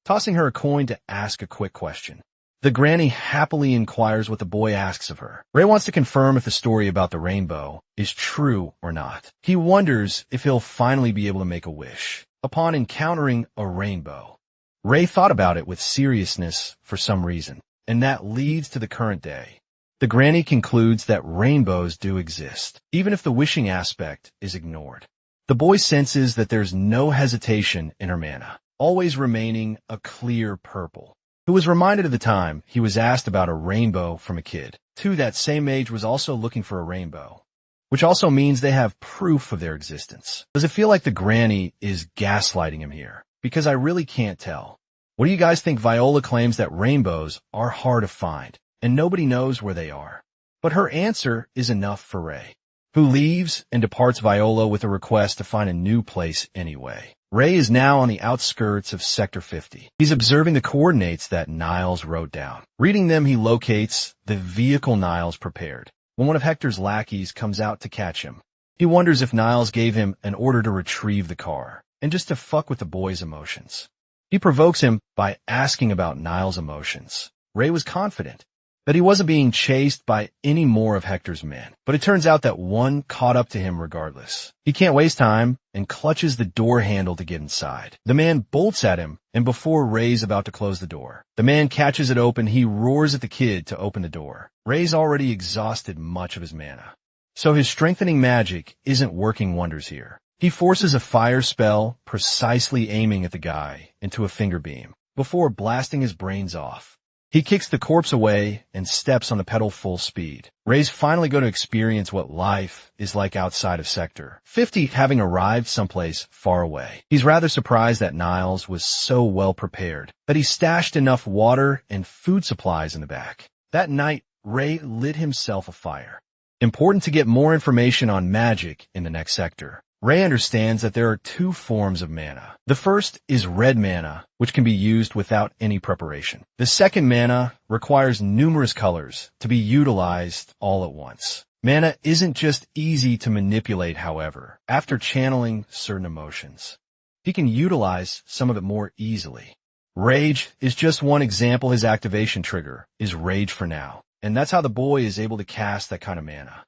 tossing her a coin to ask a quick question. The granny happily inquires what the boy asks of her. Ray wants to confirm if the story about the rainbow is true or not. He wonders if he'll finally be able to make a wish upon encountering a rainbow. Ray thought about it with seriousness for some reason, and that leads to the current day. The granny concludes that rainbows do exist, even if the wishing aspect is ignored. The boy senses that there's no hesitation in her mana, always remaining a clear purple, who was reminded of the time he was asked about a rainbow from a kid. Too, that same age was also looking for a rainbow, which also means they have proof of their existence. Does it feel like the granny is gaslighting him here? Because I really can't tell. What do you guys think? Viola claims that rainbows are hard to find, and nobody knows where they are. But her answer is enough for Ray. who leaves and departs Yahello with a request to find a new place anyway. Ray is now on the outskirts of Sector 50. He's observing the coordinates that Niles wrote down. Reading them, he locates the vehicle Niles prepared. When one of Hector's lackeys comes out to catch him, he wonders if Niles gave him an order to retrieve the car, and just to fuck with the boy's emotions. He provokes him by asking about Niles' emotions. Ray was confident that he wasn't being chased by any more of Hector's men, but it turns out that one caught up to him regardless. He can't waste time and clutches the door handle to get inside. The man bolts at him, and before Ray's about to close the door, the man catches it open. He roars at the kid to open the door. Ray's already exhausted much of his mana, so his strengthening magic isn't working wonders here. He forces a fire spell, precisely aiming at the guy, into a finger beam, before blasting his brains off. He kicks the corpse away and steps on the pedal full speed. Ray's finally going to experience what life is like outside of Sector 50, having arrived someplace far away. He's rather surprised that Niles was so well prepared that he stashed enough water and food supplies in the back. That night, Ray lit himself a fire. Important to get more information on magic in the next sector. Ray understands that there are two forms of mana. The first is red mana, which can be used without any preparation. The second mana requires numerous colors to be utilized all at once. Mana isn't just easy to manipulate, however, after channeling certain emotions. He can utilize some of it more easily. Rage is just one example. His activation trigger is Rage for now, and that's how the boy is able to cast that kind of mana.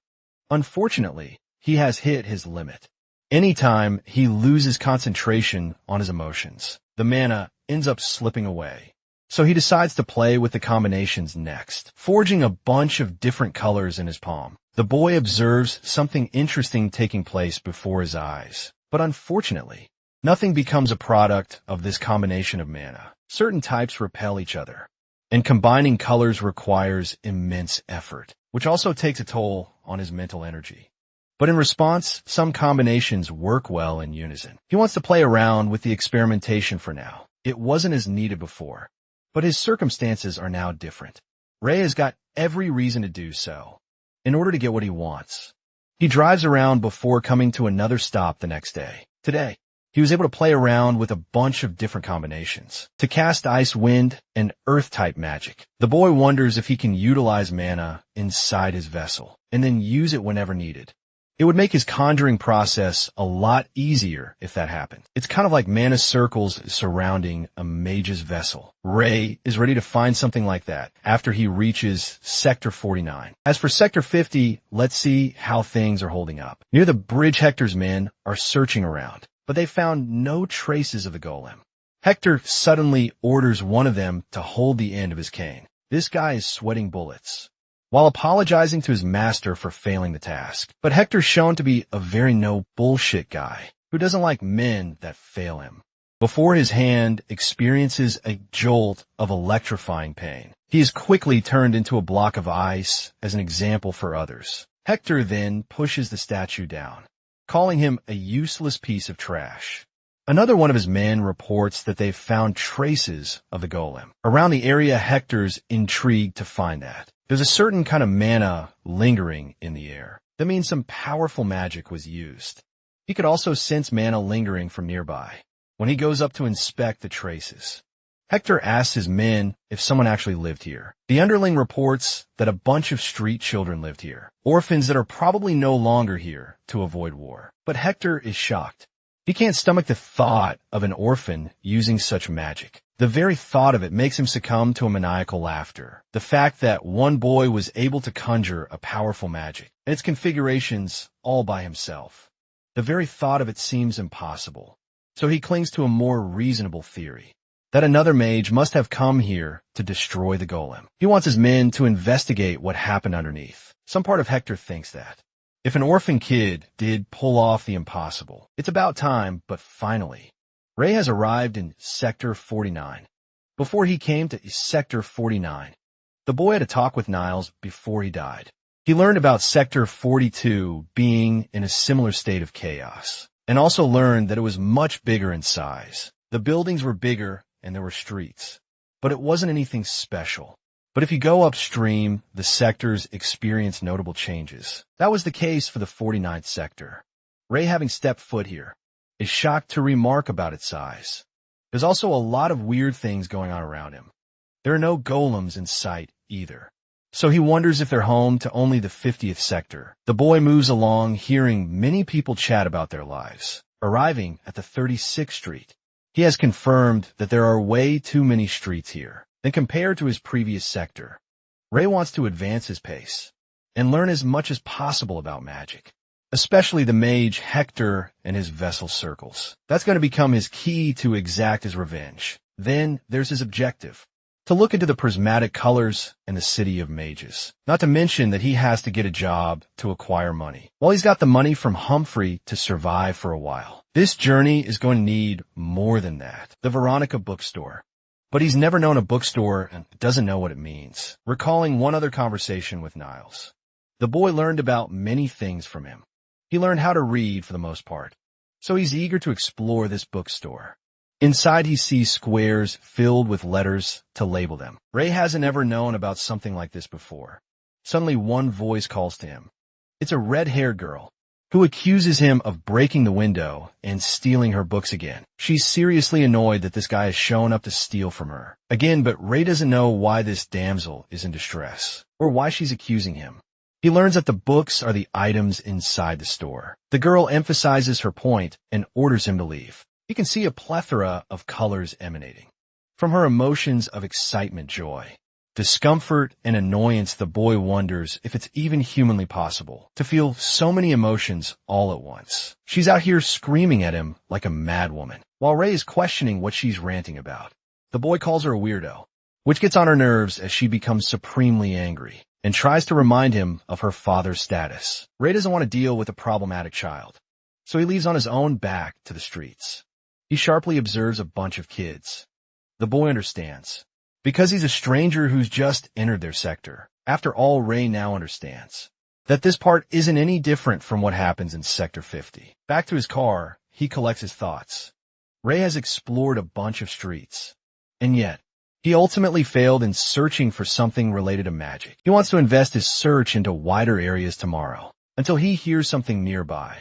Unfortunately, he has hit his limit. Anytime he loses concentration on his emotions, the mana ends up slipping away. So he decides to play with the combinations next, forging a bunch of different colors in his palm. The boy observes something interesting taking place before his eyes. But unfortunately, nothing becomes a product of this combination of mana. Certain types repel each other, and combining colors requires immense effort, which also takes a toll on his mental energy. But in response, some combinations work well in unison. He wants to play around with the experimentation for now. It wasn't as needed before, but his circumstances are now different. Ray has got every reason to do so in order to get what he wants. He drives around before coming to another stop the next day. Today, he was able to play around with a bunch of different combinations to cast ice, wind, and earth-type magic. The boy wonders if he can utilize mana inside his vessel and then use it whenever needed. It would make his conjuring process a lot easier if that happened. It's kind of like mana circles surrounding a mage's vessel. Ray is ready to find something like that after he reaches Sector 49. As for Sector 50, let's see how things are holding up. Near the bridge, Hector's men are searching around, but they found no traces of the golem. Hector suddenly orders one of them to hold the end of his cane. This guy is sweating bullets, while apologizing to his master for failing the task. But Hector's shown to be a very no bullshit guy who doesn't like men that fail him. Before his hand experiences a jolt of electrifying pain, he is quickly turned into a block of ice as an example for others. Hector then pushes the statue down, calling him a useless piece of trash. Another one of his men reports that they've found traces of the golem around the area. Hector's intrigued to find that. There's a certain kind of mana lingering in the air. That means some powerful magic was used. He could also sense mana lingering from nearby when he goes up to inspect the traces. Hector asks his men if someone actually lived here. The underling reports that a bunch of street children lived here, orphans that are probably no longer here to avoid war. But Hector is shocked. He can't stomach the thought of an orphan using such magic. The very thought of it makes him succumb to a maniacal laughter. The fact that one boy was able to conjure a powerful magic and its configurations all by himself. The very thought of it seems impossible. So he clings to a more reasonable theory, that another mage must have come here to destroy the golem. He wants his men to investigate what happened underneath. Some part of Hector thinks that if an orphan kid did pull off the impossible, it's about time. But finally, Ray has arrived in Sector 49. Before he came to Sector 49, the boy had a talk with Niles before he died. He learned about Sector 42 being in a similar state of chaos, and also learned that it was much bigger in size. The buildings were bigger and there were streets, but it wasn't anything special. But if you go upstream, the sectors experience notable changes. That was the case for the 49th sector. Ray, having stepped foot here, is shocked to remark about its size. There's also a lot of weird things going on around him. There are no golems in sight either. So he wonders if they're home to only the 50th sector. The boy moves along, hearing many people chat about their lives. Arriving at the 36th street, he has confirmed that there are way too many streets here. Then compared to his previous sector, Ray wants to advance his pace and learn as much as possible about magic, especially the mage Hector and his vessel circles. That's going to become his key to exact his revenge. Then there's his objective, to look into the prismatic colors and the city of mages. Not to mention that he has to get a job to acquire money. Well, he's got the money from Humphrey to survive for a while. This journey is going to need more than that. The Veronica bookstore. But he's never known a bookstore and doesn't know what it means. Recalling one other conversation with Niles, the boy learned about many things from him. He learned how to read for the most part, so he's eager to explore this bookstore. Inside he sees squares filled with letters to label them. Ray hasn't ever known about something like this before. Suddenly one voice calls to him. It's a red-haired girl who accuses him of breaking the window and stealing her books again. She's seriously annoyed that this guy has shown up to steal from her again, but Ray doesn't know why this damsel is in distress or why she's accusing him. He learns that the books are the items inside the store. The girl emphasizes her point and orders him to leave. He can see a plethora of colors emanating from her emotions of excitement, joy, discomfort, and annoyance. The boy wonders if it's even humanly possible to feel so many emotions all at once. She's out here screaming at him like a madwoman, while Ray is questioning what she's ranting about. The boy calls her a weirdo, which gets on her nerves as she becomes supremely angry and tries to remind him of her father's status. Ray doesn't want to deal with a problematic child, so he leaves on his own back to the streets. He sharply observes a bunch of kids. The boy understands, because he's a stranger who's just entered their sector. After all, Ray now understands that this part isn't any different from what happens in Sector 50. Back to his car, he collects his thoughts. Ray has explored a bunch of streets, and yet he ultimately failed in searching for something related to magic. He wants to invest his search into wider areas tomorrow, until he hears something nearby.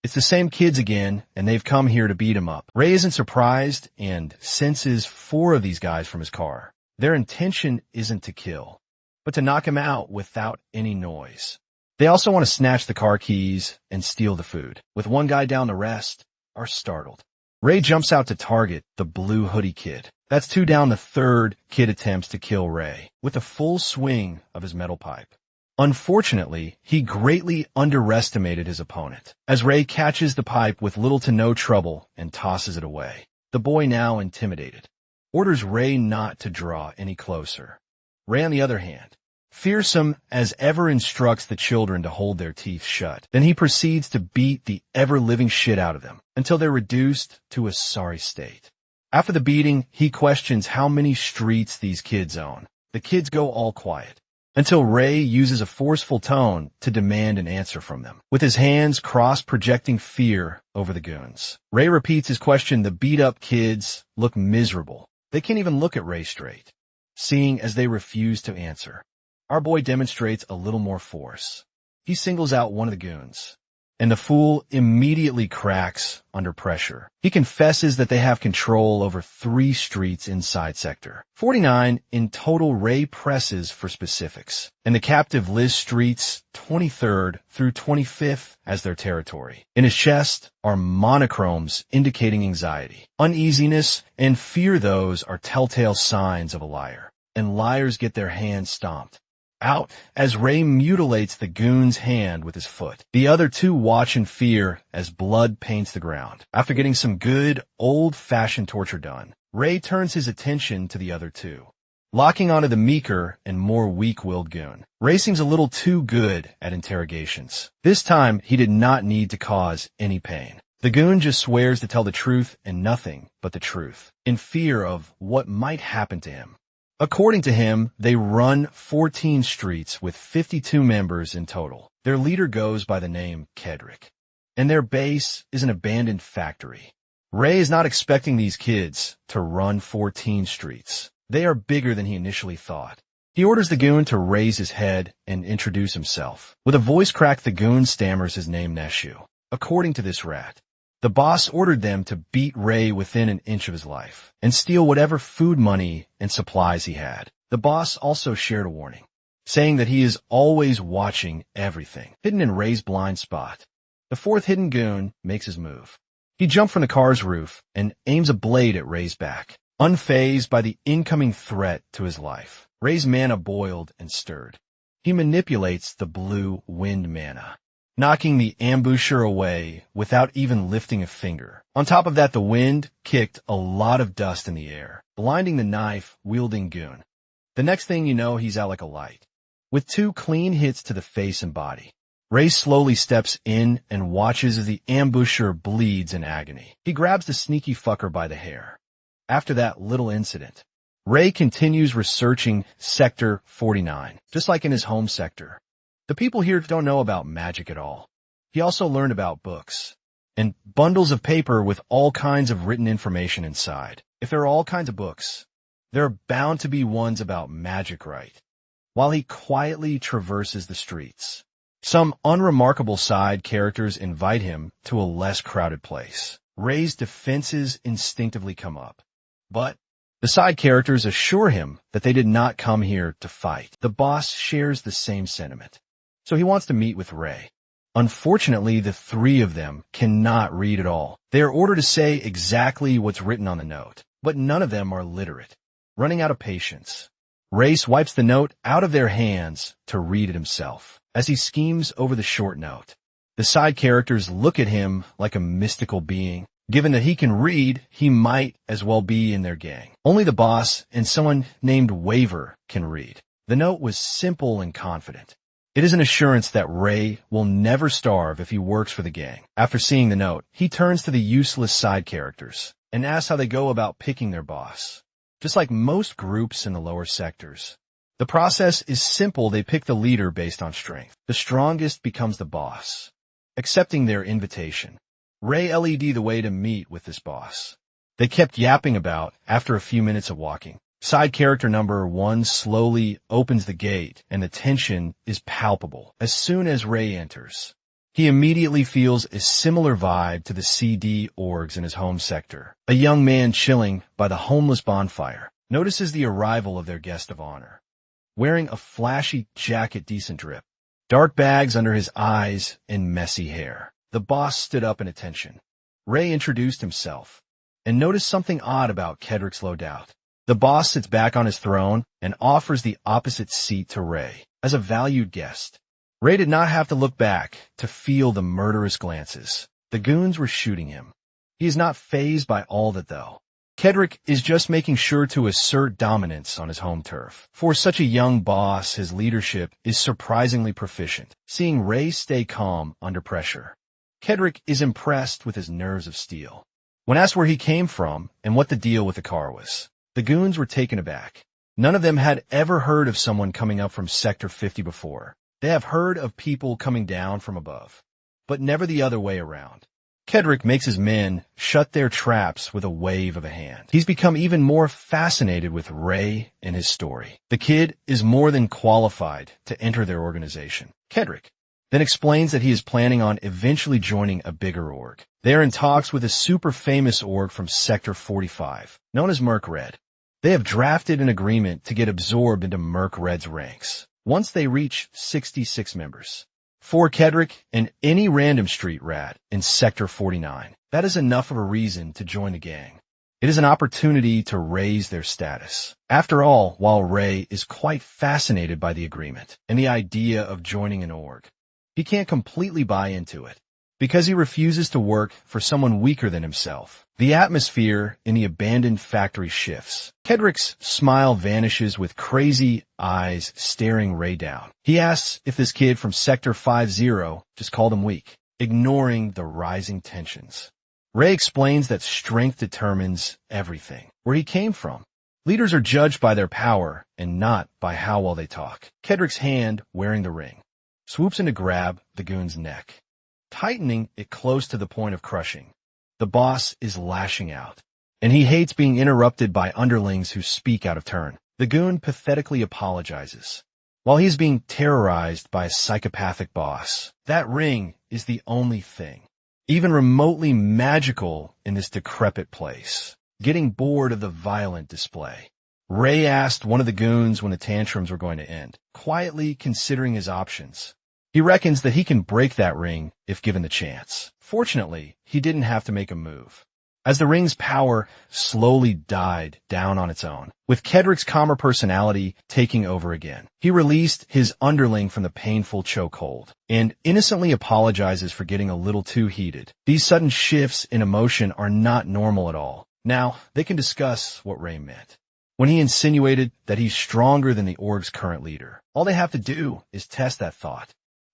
It's the same kids again, and they've come here to beat him up. Ray isn't surprised and senses 4 of these guys from his car. Their intention isn't to kill, but to knock him out without any noise. They also want to snatch the car keys and steal the food. With one guy down, the rest are startled. Ray jumps out to target the blue hoodie kid. That's 2 down. The third kid attempts to kill Ray with a full swing of his metal pipe. Unfortunately, he greatly underestimated his opponent, as Ray catches the pipe with little to no trouble and tosses it away. The boy, now intimidated, orders Ray not to draw any closer. Ray, on the other hand, fearsome as ever, instructs the children to hold their teeth shut. Then he proceeds to beat the ever-living shit out of them until they're reduced to a sorry state. After the beating, he questions how many streets these kids own. The kids go all quiet, until Ray uses a forceful tone to demand an answer from them, with his hands crossed, projecting fear over the goons. Ray repeats his question. The beat-up kids look miserable. They can't even look at Ray straight, seeing as they refuse to answer. Our boy demonstrates a little more force. He singles out one of the goons, and the fool immediately cracks under pressure. He confesses that they have control over 3 streets inside Sector 49. In total, Ray presses for specifics, and the captive lists streets 23rd through 25th as their territory. In his chest are monochromes indicating anxiety, uneasiness, and fear. Those are telltale signs of a liar, and liars get their hands stomped out as Ray mutilates the goon's hand with his foot. The other 2 watch in fear as blood paints the ground. After getting some good, old-fashioned torture done, Ray turns his attention to the other 2, locking onto the meeker and more weak-willed goon. Ray seems a little too good at interrogations. This time, he did not need to cause any pain. The goon just swears to tell the truth and nothing but the truth, in fear of what might happen to him. According to him, they run 14 streets with 52 members in total. Their leader goes by the name Kedrick, and their base is an abandoned factory. Ray is not expecting these kids to run 14 streets. They are bigger than he initially thought. He orders the goon to raise his head and introduce himself. With a voice crack, the goon stammers his name Neshu. According to this rat, the boss ordered them to beat Ray within an inch of his life and steal whatever food money and supplies he had. The boss also shared a warning, saying that he is always watching everything, hidden in Ray's blind spot. The fourth hidden goon makes his move. He jumped from the car's roof and aims a blade at Ray's back, unfazed by the incoming threat to his life. Ray's mana boiled and stirred. He manipulates the blue wind mana, knocking the ambusher away without even lifting a finger. On top of that, the wind kicked a lot of dust in the air, blinding the knife-wielding goon. The next thing you know, he's out like a light. With 2 clean hits to the face and body, Ray slowly steps in and watches as the ambusher bleeds in agony. He grabs the sneaky fucker by the hair. After that little incident, Ray continues researching Sector 49, just like in his home sector. The people here don't know about magic at all. He also learned about books and bundles of paper with all kinds of written information inside. If there are all kinds of books, there are bound to be ones about magic, right? While he quietly traverses the streets, some unremarkable side characters invite him to a less crowded place. Ray's defenses instinctively come up, but the side characters assure him that they did not come here to fight. The boss shares the same sentiment, so he wants to meet with Ray. Unfortunately, the 3 of them cannot read at all. They are ordered to say exactly what's written on the note, but none of them are literate. Running out of patience, Ray swipes the note out of their hands to read it himself. As he schemes over the short note, the side characters look at him like a mystical being. Given that he can read, he might as well be in their gang. Only the boss and someone named Waver can read. The note was simple and confident. It is an assurance that Ray will never starve if he works for the gang. After seeing the note, he turns to the useless side characters and asks how they go about picking their boss. Just like most groups in the lower sectors, the process is simple. They pick the leader based on strength. The strongest becomes the boss. Accepting their invitation, Ray led the way to meet with this boss. They kept yapping about after a few minutes of walking. Side character number 1 slowly opens the gate, and the tension is palpable. As soon as Ray enters, he immediately feels a similar vibe to the CD orgs in his home sector. A young man chilling by the homeless bonfire notices the arrival of their guest of honor. Wearing a flashy jacket, decent drip, dark bags under his eyes, and messy hair, the boss stood up in attention. Ray introduced himself and noticed something odd about Kedrick's loadout. The boss sits back on his throne and offers the opposite seat to Ray. As a valued guest, Ray did not have to look back to feel the murderous glances. The goons were shooting him. He is not fazed by all that, though. Kedrick is just making sure to assert dominance on his home turf. For such a young boss, his leadership is surprisingly proficient. Seeing Ray stay calm under pressure, Kedrick is impressed with his nerves of steel. When asked where he came from and what the deal with the car was, the goons were taken aback. None of them had ever heard of someone coming up from Sector 50 before. They have heard of people coming down from above, but never the other way around. Kedrick makes his men shut their traps with a wave of a hand. He's become even more fascinated with Ray and his story. The kid is more than qualified to enter their organization. Kedrick then explains that he is planning on eventually joining a bigger org. They are in talks with a super famous org from Sector 45, known as Merc Red. They have drafted an agreement to get absorbed into Merc Red's ranks once they reach 66 members. For Kedrick and any random street rat in Sector 49, that is enough of a reason to join the gang. It is an opportunity to raise their status. After all, while Ray is quite fascinated by the agreement and the idea of joining an org, he can't completely buy into it because he refuses to work for someone weaker than himself. The atmosphere in the abandoned factory shifts. Kedrick's smile vanishes with crazy eyes staring Ray down. He asks if this kid from Sector 50 just called him weak, ignoring the rising tensions. Ray explains that strength determines everything. Where he came from, leaders are judged by their power and not by how well they talk. Kedrick's hand, wearing the ring, swoops in to grab the goon's neck, tightening it close to the point of crushing. The boss is lashing out, and he hates being interrupted by underlings who speak out of turn. The goon pathetically apologizes. While he's being terrorized by a psychopathic boss, that ring is the only thing, even remotely magical in this decrepit place. Getting bored of the violent display, Ray asked one of the goons when the tantrums were going to end, quietly considering his options. He reckons that he can break that ring if given the chance. Fortunately, he didn't have to make a move, as the ring's power slowly died down on its own, with Kedrick's calmer personality taking over again. He released his underling from the painful chokehold and innocently apologizes for getting a little too heated. These sudden shifts in emotion are not normal at all. Now, they can discuss what Ray meant when he insinuated that he's stronger than the org's current leader. All they have to do is test that thought.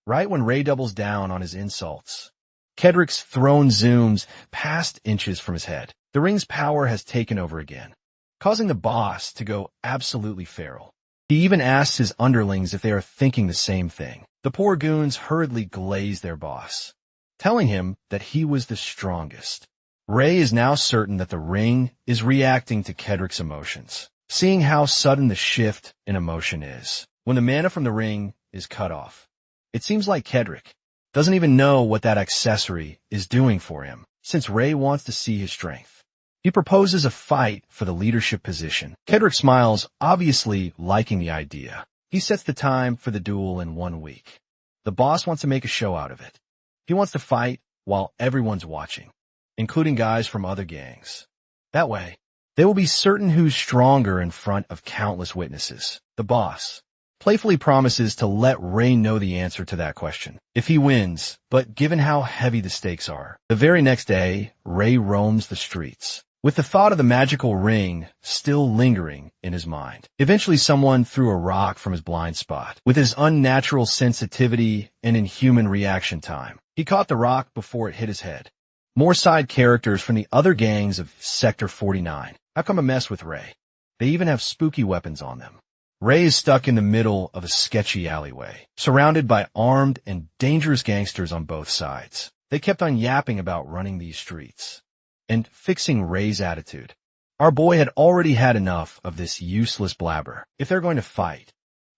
Right when Ray doubles down on his insults, Kedrick's throne zooms past inches from his head. The ring's power has taken over again, causing the boss to go absolutely feral. He even asks his underlings if they are thinking the same thing. The poor goons hurriedly glaze their boss, telling him that he was the strongest. Ray is now certain that the ring is reacting to Kedrick's emotions, seeing how sudden the shift in emotion is. When the mana from the ring is cut off, it seems like Kedrick doesn't even know what that accessory is doing for him, since Ray wants to see his strength. He proposes a fight for the leadership position. Kedrick smiles, obviously liking the idea. He sets the time for the duel in 1 week. The boss wants to make a show out of it. He wants to fight while everyone's watching, including guys from other gangs. That way, they will be certain who's stronger in front of countless witnesses. The boss playfully promises to let Ray know the answer to that question if he wins, but given how heavy the stakes are. The very next day, Ray roams the streets, with the thought of the magical ring still lingering in his mind. Eventually, someone threw a rock from his blind spot. With his unnatural sensitivity and inhuman reaction time, he caught the rock before it hit his head. More side characters from the other gangs of Sector 49 have come a mess with Ray. They even have spooky weapons on them. Ray is stuck in the middle of a sketchy alleyway, surrounded by armed and dangerous gangsters on both sides. They kept on yapping about running these streets and fixing Ray's attitude. Our boy had already had enough of this useless blabber. If they're going to fight,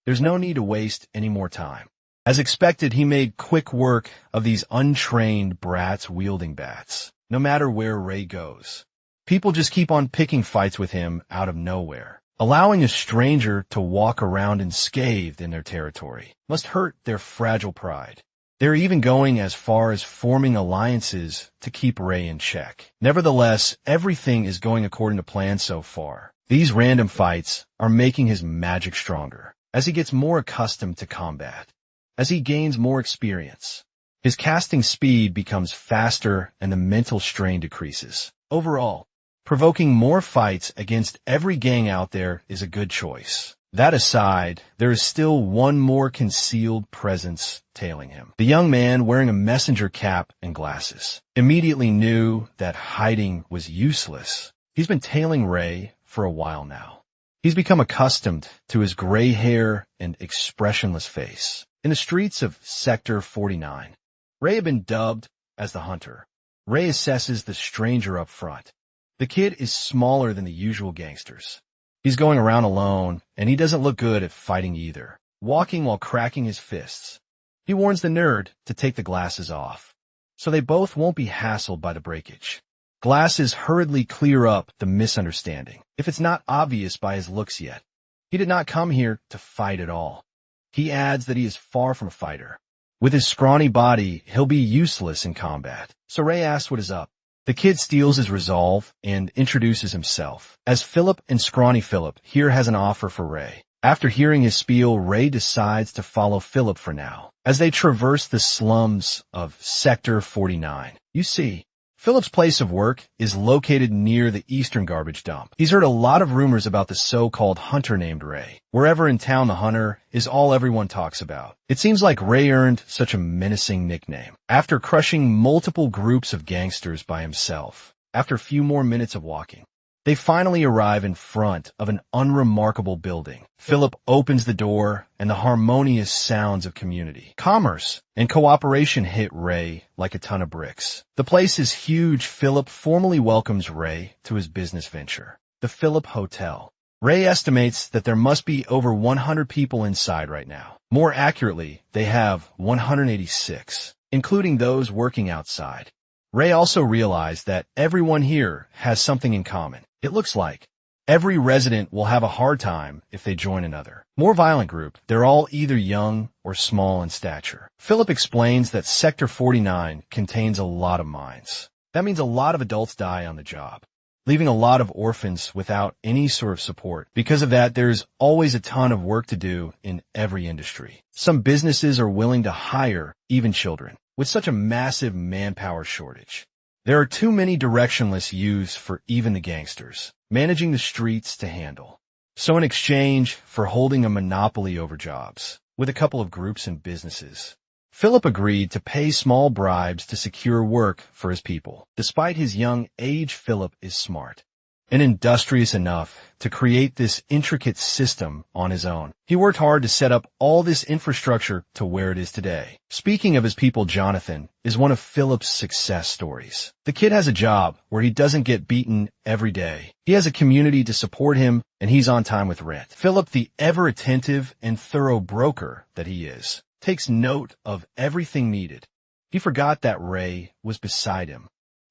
there's no need to waste any more time. As expected, he made quick work of these untrained brats wielding bats. No matter where Ray goes, people just keep on picking fights with him out of nowhere. Allowing a stranger to walk around unscathed in their territory must hurt their fragile pride. They're even going as far as forming alliances to keep Ray in check. Nevertheless, everything is going according to plan so far. These random fights are making his magic stronger as he gets more accustomed to combat. As he gains more experience, his casting speed becomes faster and the mental strain decreases. Overall, provoking more fights against every gang out there is a good choice. That aside, there is still one more concealed presence tailing him. The young man wearing a messenger cap and glasses immediately knew that hiding was useless. He's been tailing Ray for a while now. He's become accustomed to his gray hair and expressionless face. In the streets of Sector 49, Ray had been dubbed as the Hunter. Ray assesses the stranger up front. The kid is smaller than the usual gangsters. He's going around alone, and he doesn't look good at fighting either, walking while cracking his fists. He warns the nerd to take the glasses off, so they both won't be hassled by the breakage. Glasses hurriedly clear up the misunderstanding, if it's not obvious by his looks yet. He did not come here to fight at all. He adds that he is far from a fighter. With his scrawny body, he'll be useless in combat. So Ray asks what is up. The kid steals his resolve and introduces himself as Philip, and Scrawny Philip here has an offer for Ray. After hearing his spiel, Ray decides to follow Philip for now as they traverse the slums of Sector 49. You see, Philip's place of work is located near the eastern garbage dump. He's heard a lot of rumors about the so-called hunter named Ray. Wherever in town, the hunter is all everyone talks about. It seems like Ray earned such a menacing nickname after crushing multiple groups of gangsters by himself. After a few more minutes of walking, they finally arrive in front of an unremarkable building. Philip opens the door, and the harmonious sounds of community, commerce, and cooperation hit Ray like a ton of bricks. The place is huge. Philip formally welcomes Ray to his business venture, the Philip Hotel. Ray estimates that there must be over 100 people inside right now. More accurately, they have 186, including those working outside. Ray also realized that everyone here has something in common. It looks like every resident will have a hard time if they join another, more violent group. They're all either young or small in stature. Philip explains that Sector 49 contains a lot of mines. That means a lot of adults die on the job, leaving a lot of orphans without any sort of support. Because of that, there's always a ton of work to do in every industry. Some businesses are willing to hire even children. With such a massive manpower shortage, there are too many directionless youths for even the gangsters managing the streets to handle. So in exchange for holding a monopoly over jobs with a couple of groups and businesses, Philip agreed to pay small bribes to secure work for his people. Despite his young age, Philip is smart and industrious enough to create this intricate system on his own. He worked hard to set up all this infrastructure to where it is today. Speaking of his people, Jonathan is one of Philip's success stories. The kid has a job where he doesn't get beaten every day. He has a community to support him, and he's on time with rent. Philip, the ever-attentive and thorough broker that he is, takes note of everything needed. He forgot that Ray was beside him,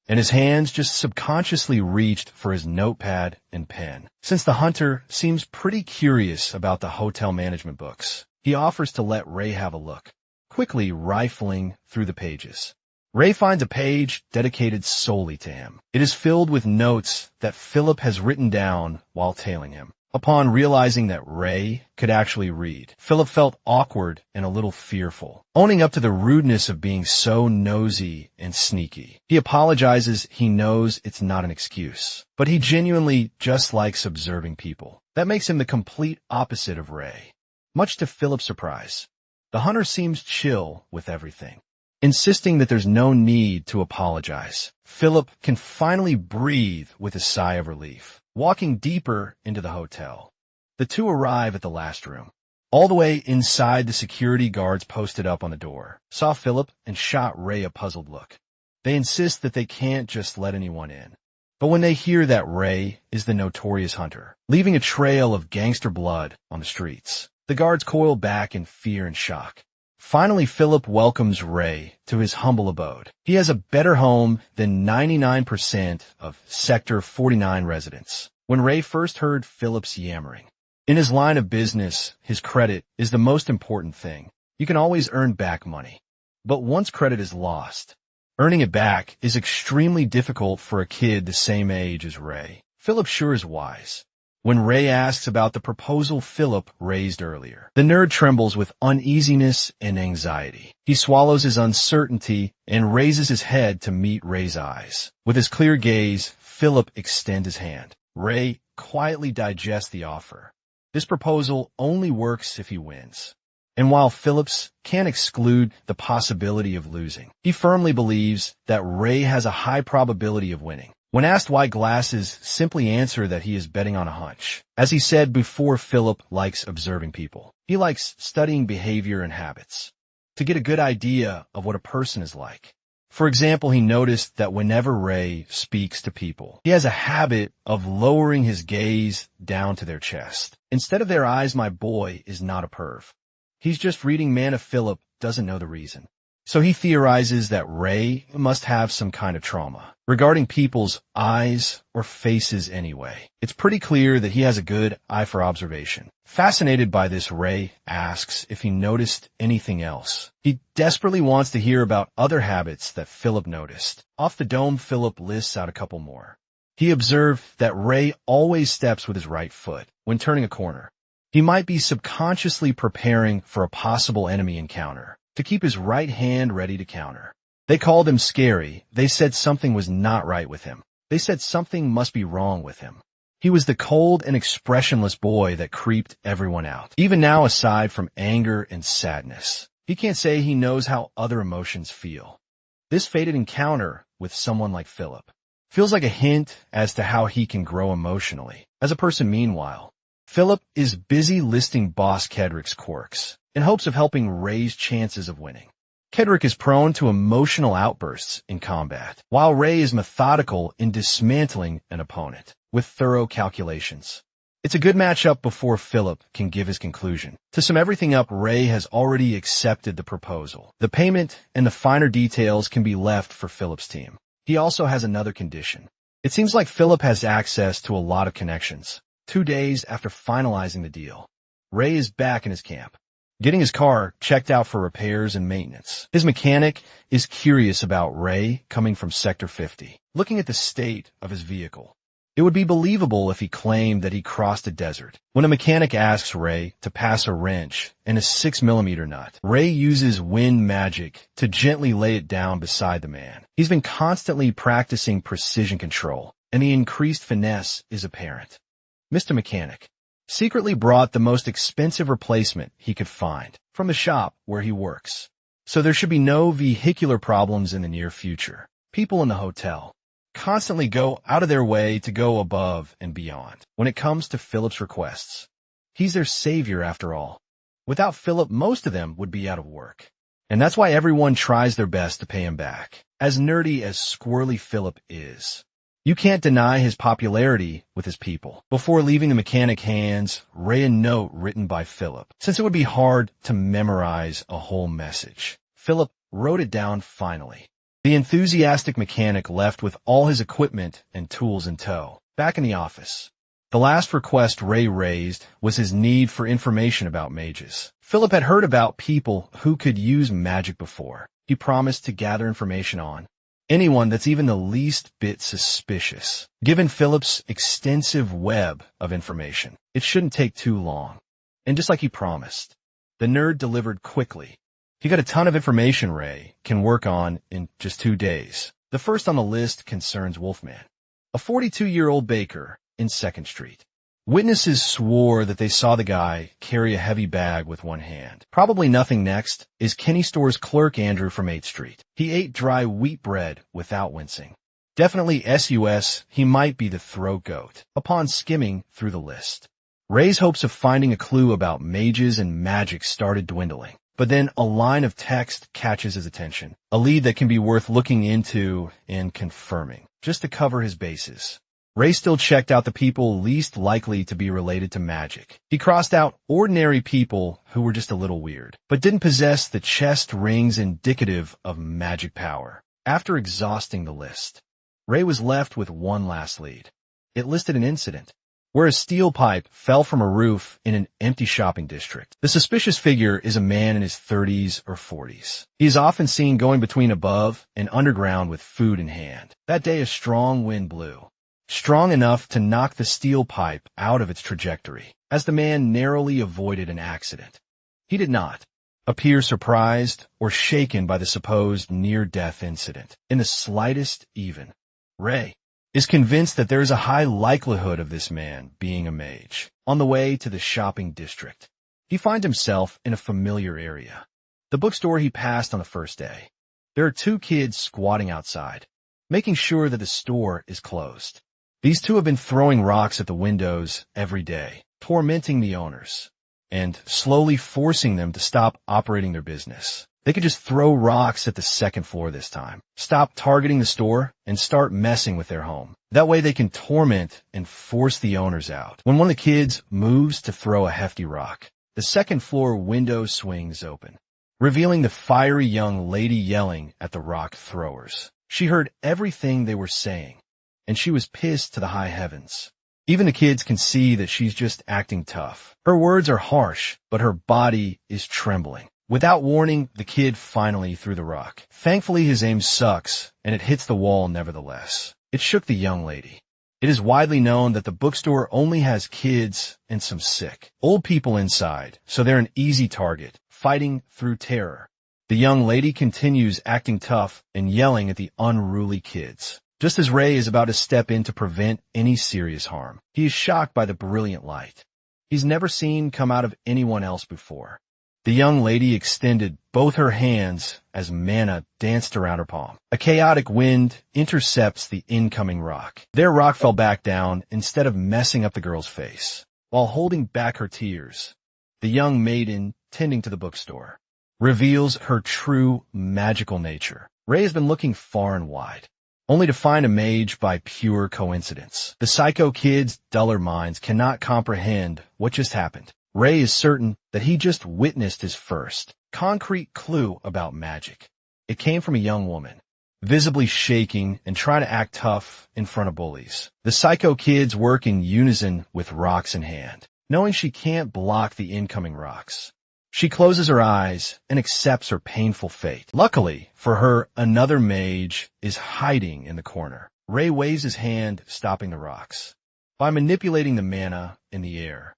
and his hands just subconsciously reached for his notepad and pen. Since the hunter seems pretty curious about the hotel management books, he offers to let Ray have a look, quickly rifling through the pages. Ray finds a page dedicated solely to him. It is filled with notes that Philip has written down while tailing him. Upon realizing that Ray could actually read, Philip felt awkward and a little fearful, owning up to the rudeness of being so nosy and sneaky. He apologizes. He knows it's not an excuse, but he genuinely just likes observing people. That makes him the complete opposite of Ray. Much to Philip's surprise, the hunter seems chill with everything, insisting that there's no need to apologize. Philip can finally breathe with a sigh of relief. Walking deeper into the hotel, the two arrive at the last room. All the way inside, the security guards posted up on the door saw Philip and shot Ray a puzzled look. They insist that they can't just let anyone in. But when they hear that Ray is the notorious hunter, leaving a trail of gangster blood on the streets, the guards coil back in fear and shock. Finally, Philip welcomes Ray to his humble abode. He has a better home than 99% of Sector 49 residents. When Ray first heard Philip's yammering, in his line of business, his credit is the most important thing. You can always earn back money, but once credit is lost, earning it back is extremely difficult for a kid the same age as Ray. Philip sure is wise. When Ray asks about the proposal Philip raised earlier, the nerd trembles with uneasiness and anxiety. He swallows his uncertainty and raises his head to meet Ray's eyes. With his clear gaze, Philip extends his hand. Ray quietly digests the offer. This proposal only works if he wins. And while Phillips can't exclude the possibility of losing, he firmly believes that Ray has a high probability of winning. When asked why glasses, simply answer that he is betting on a hunch. As he said before, Philip likes observing people. He likes studying behavior and habits to get a good idea of what a person is like. For example, he noticed that whenever Ray speaks to people, he has a habit of lowering his gaze down to their chest. Instead of their eyes, my boy is not a perv. He's just reading mana. Philip doesn't know the reason. So he theorizes that Ray must have some kind of trauma regarding people's eyes or faces anyway. It's pretty clear that he has a good eye for observation. Fascinated by this, Ray asks if he noticed anything else. He desperately wants to hear about other habits that Philip noticed. Off the dome, Philip lists out a couple more. He observed that Ray always steps with his right foot when turning a corner. He might be subconsciously preparing for a possible enemy encounter to keep his right hand ready to counter. They called him scary. They said something was not right with him. They said something must be wrong with him. He was the cold and expressionless boy that creeped everyone out. Even now, aside from anger and sadness, he can't say he knows how other emotions feel. This fated encounter with someone like Philip feels like a hint as to how he can grow emotionally as a person. Meanwhile, Philip is busy listing boss Kedrick's quirks in hopes of helping Ray's chances of winning. Kedrick is prone to emotional outbursts in combat, while Ray is methodical in dismantling an opponent with thorough calculations. It's a good matchup before Philip can give his conclusion. To sum everything up, Ray has already accepted the proposal. The payment and the finer details can be left for Philip's team. He also has another condition. It seems like Philip has access to a lot of connections. 2 days after finalizing the deal, Ray is back in his camp, getting his car checked out for repairs and maintenance. His mechanic is curious about Ray coming from Sector 50. Looking at the state of his vehicle, it would be believable if he claimed that he crossed a desert. When a mechanic asks Ray to pass a wrench and a 6mm nut, Ray uses wind magic to gently lay it down beside the man. He's been constantly practicing precision control, and the increased finesse is apparent. Mr. Mechanic secretly brought the most expensive replacement he could find from the shop where he works, so there should be no vehicular problems in the near future. People in the hotel constantly go out of their way to go above and beyond when it comes to Philip's requests. He's their savior after all. Without Philip, most of them would be out of work. And that's why everyone tries their best to pay him back. As nerdy as squirrely Philip is, you can't deny his popularity with his people. Before leaving the mechanic hands, Ray a note written by Philip. Since it would be hard to memorize a whole message, Philip wrote it down finally. The enthusiastic mechanic left with all his equipment and tools in tow. Back in the office, the last request Ray raised was his need for information about mages. Philip had heard about people who could use magic before. He promised to gather information on anyone that's even the least bit suspicious. Given Philip's extensive web of information, it shouldn't take too long. And just like he promised, the nerd delivered quickly. He got a ton of information Ray can work on in just 2 days. The first on the list concerns Wolfman, a 42-year-old baker in 2nd Street. Witnesses swore that they saw the guy carry a heavy bag with one hand. Probably nothing next is Kenny Store's clerk Andrew from 8th Street. He ate dry wheat bread without wincing. Definitely SUS, he might be the throat goat. Upon skimming through the list, Ray's hopes of finding a clue about mages and magic started dwindling. But then a line of text catches his attention, a lead that can be worth looking into and confirming, just to cover his bases. Ray still checked out the people least likely to be related to magic. He crossed out ordinary people who were just a little weird, but didn't possess the chest rings indicative of magic power. After exhausting the list, Ray was left with one last lead. It listed an incident where a steel pipe fell from a roof in an empty shopping district. The suspicious figure is a man in his 30s or 40s. He is often seen going between above and underground with food in hand. That day a strong wind blew, strong enough to knock the steel pipe out of its trajectory, as the man narrowly avoided an accident. He did not appear surprised or shaken by the supposed near-death incident, in the slightest even. Ray is convinced that there is a high likelihood of this man being a mage. On the way to the shopping district, he finds himself in a familiar area, the bookstore he passed on the first day. There are 2 kids squatting outside, making sure that the store is closed. These 2 have been throwing rocks at the windows every day, tormenting the owners, and slowly forcing them to stop operating their business. They could just throw rocks at the 2nd floor this time, stop targeting the store, and start messing with their home. That way they can torment and force the owners out. When one of the kids moves to throw a hefty rock, the 2nd floor window swings open, revealing the fiery young lady yelling at the rock throwers. She heard everything they were saying, and she was pissed to the high heavens. Even the kids can see that she's just acting tough. Her words are harsh, but her body is trembling. Without warning, the kid finally threw the rock. Thankfully, his aim sucks, and it hits the wall nevertheless. It shook the young lady. It is widely known that the bookstore only has kids and some sick, old people inside, so they're an easy target, fighting through terror. The young lady continues acting tough and yelling at the unruly kids. Just as Ray is about to step in to prevent any serious harm, he is shocked by the brilliant light he's never seen come out of anyone else before. The young lady extended both her hands as mana danced around her palm. A chaotic wind intercepts the incoming rock. Their rock fell back down instead of messing up the girl's face. While holding back her tears, the young maiden tending to the bookstore reveals her true magical nature. Ray has been looking far and wide, only to find a mage by pure coincidence. The psycho kid's duller minds cannot comprehend what just happened. Ray is certain that he just witnessed his first concrete clue about magic. It came from a young woman, visibly shaking and trying to act tough in front of bullies. The psycho kids work in unison with rocks in hand, knowing she can't block the incoming rocks. She closes her eyes and accepts her painful fate. Luckily for her, another mage is hiding in the corner. Ray waves his hand, stopping the rocks. By manipulating the mana in the air,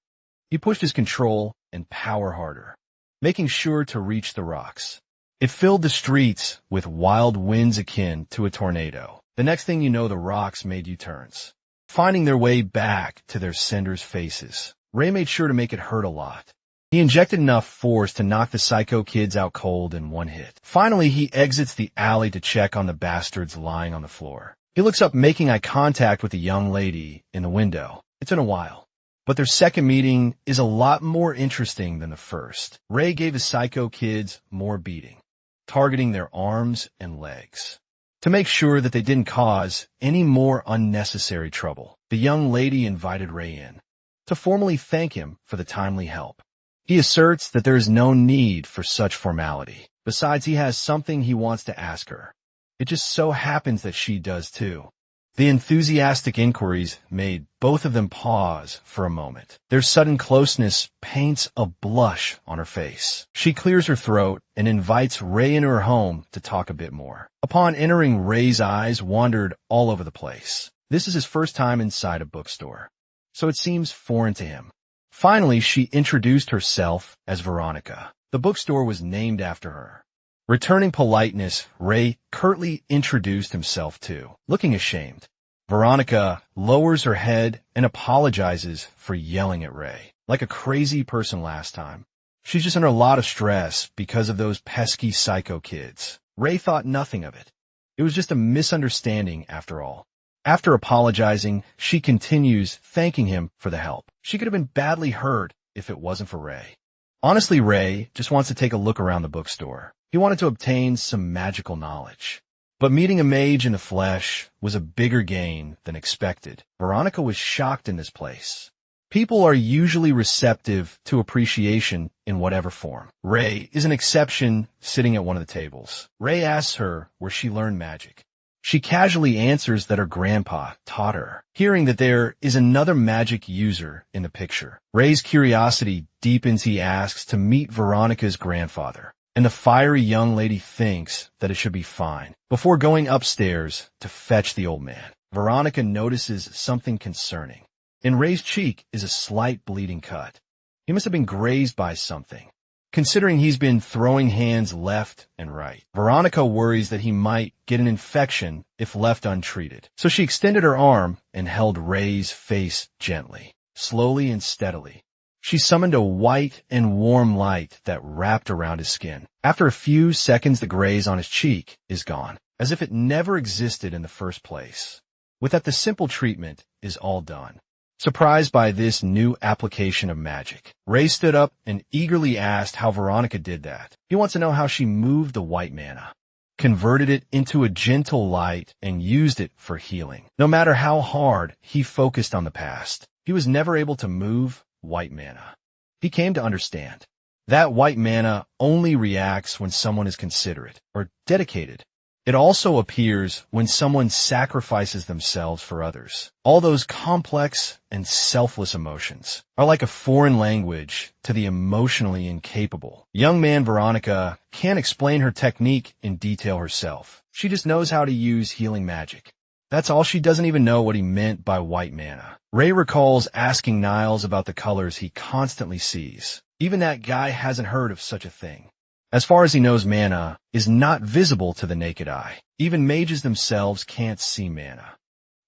he pushed his control and power harder, making sure to reach the rocks. It filled the streets with wild winds akin to a tornado. The next thing you know, the rocks made U-turns, finding their way back to their senders' faces. Ray made sure to make it hurt a lot. He injected enough force to knock the psycho kids out cold in one hit. Finally, he exits the alley to check on the bastards lying on the floor. He looks up, making eye contact with the young lady in the window. It's been a while, but their second meeting is a lot more interesting than the first. Ray gave his psycho kids more beating, targeting their arms and legs to make sure that they didn't cause any more unnecessary trouble. The young lady invited Ray in to formally thank him for the timely help. He asserts that there is no need for such formality. Besides, he has something he wants to ask her. It just so happens that she does too. The enthusiastic inquiries made both of them pause for a moment. Their sudden closeness paints a blush on her face. She clears her throat and invites Ray into her home to talk a bit more. Upon entering, Ray's eyes wandered all over the place. This is his first time inside a bookstore, so it seems foreign to him. Finally, she introduced herself as Veronica. The bookstore was named after her. Returning politeness, Ray curtly introduced himself too. Looking ashamed, Veronica lowers her head and apologizes for yelling at Ray like a crazy person last time. She's just under a lot of stress because of those pesky psycho kids. Ray thought nothing of it. It was just a misunderstanding after all. After apologizing, she continues thanking him for the help. She could have been badly hurt if it wasn't for Ray. Honestly, Ray just wants to take a look around the bookstore. He wanted to obtain some magical knowledge. But meeting a mage in the flesh was a bigger gain than expected. Veronica was shocked in this place. People are usually receptive to appreciation in whatever form. Ray is an exception, sitting at one of the tables. Ray asks her where she learned magic. She casually answers that her grandpa taught her. Hearing that there is another magic user in the picture, Ray's curiosity deepens. He asks to meet Veronica's grandfather, and the fiery young lady thinks that it should be fine. Before going upstairs to fetch the old man, Veronica notices something concerning. In Ray's cheek is a slight bleeding cut. He must have been grazed by something, considering he's been throwing hands left and right. Veronica worries that he might get an infection if left untreated. So she extended her arm and held Ray's face gently, slowly and steadily. She summoned a white and warm light that wrapped around his skin. After a few seconds, the graze on his cheek is gone, as if it never existed in the first place. With that, the simple treatment is all done. Surprised by this new application of magic, Ray stood up and eagerly asked how Veronica did that. He wants to know how she moved the white mana, converted it into a gentle light, and used it for healing. No matter how hard he focused on the past, he was never able to move white mana. He came to understand that white mana only reacts when someone is considerate or dedicated. It also appears when someone sacrifices themselves for others. All those complex and selfless emotions are like a foreign language to the emotionally incapable. Young man Veronica can't explain her technique in detail herself. She just knows how to use healing magic. That's all. She doesn't even know what he meant by white mana. Ray recalls asking Niles about the colors he constantly sees. Even that guy hasn't heard of such a thing. As far as he knows, mana is not visible to the naked eye. Even mages themselves can't see mana.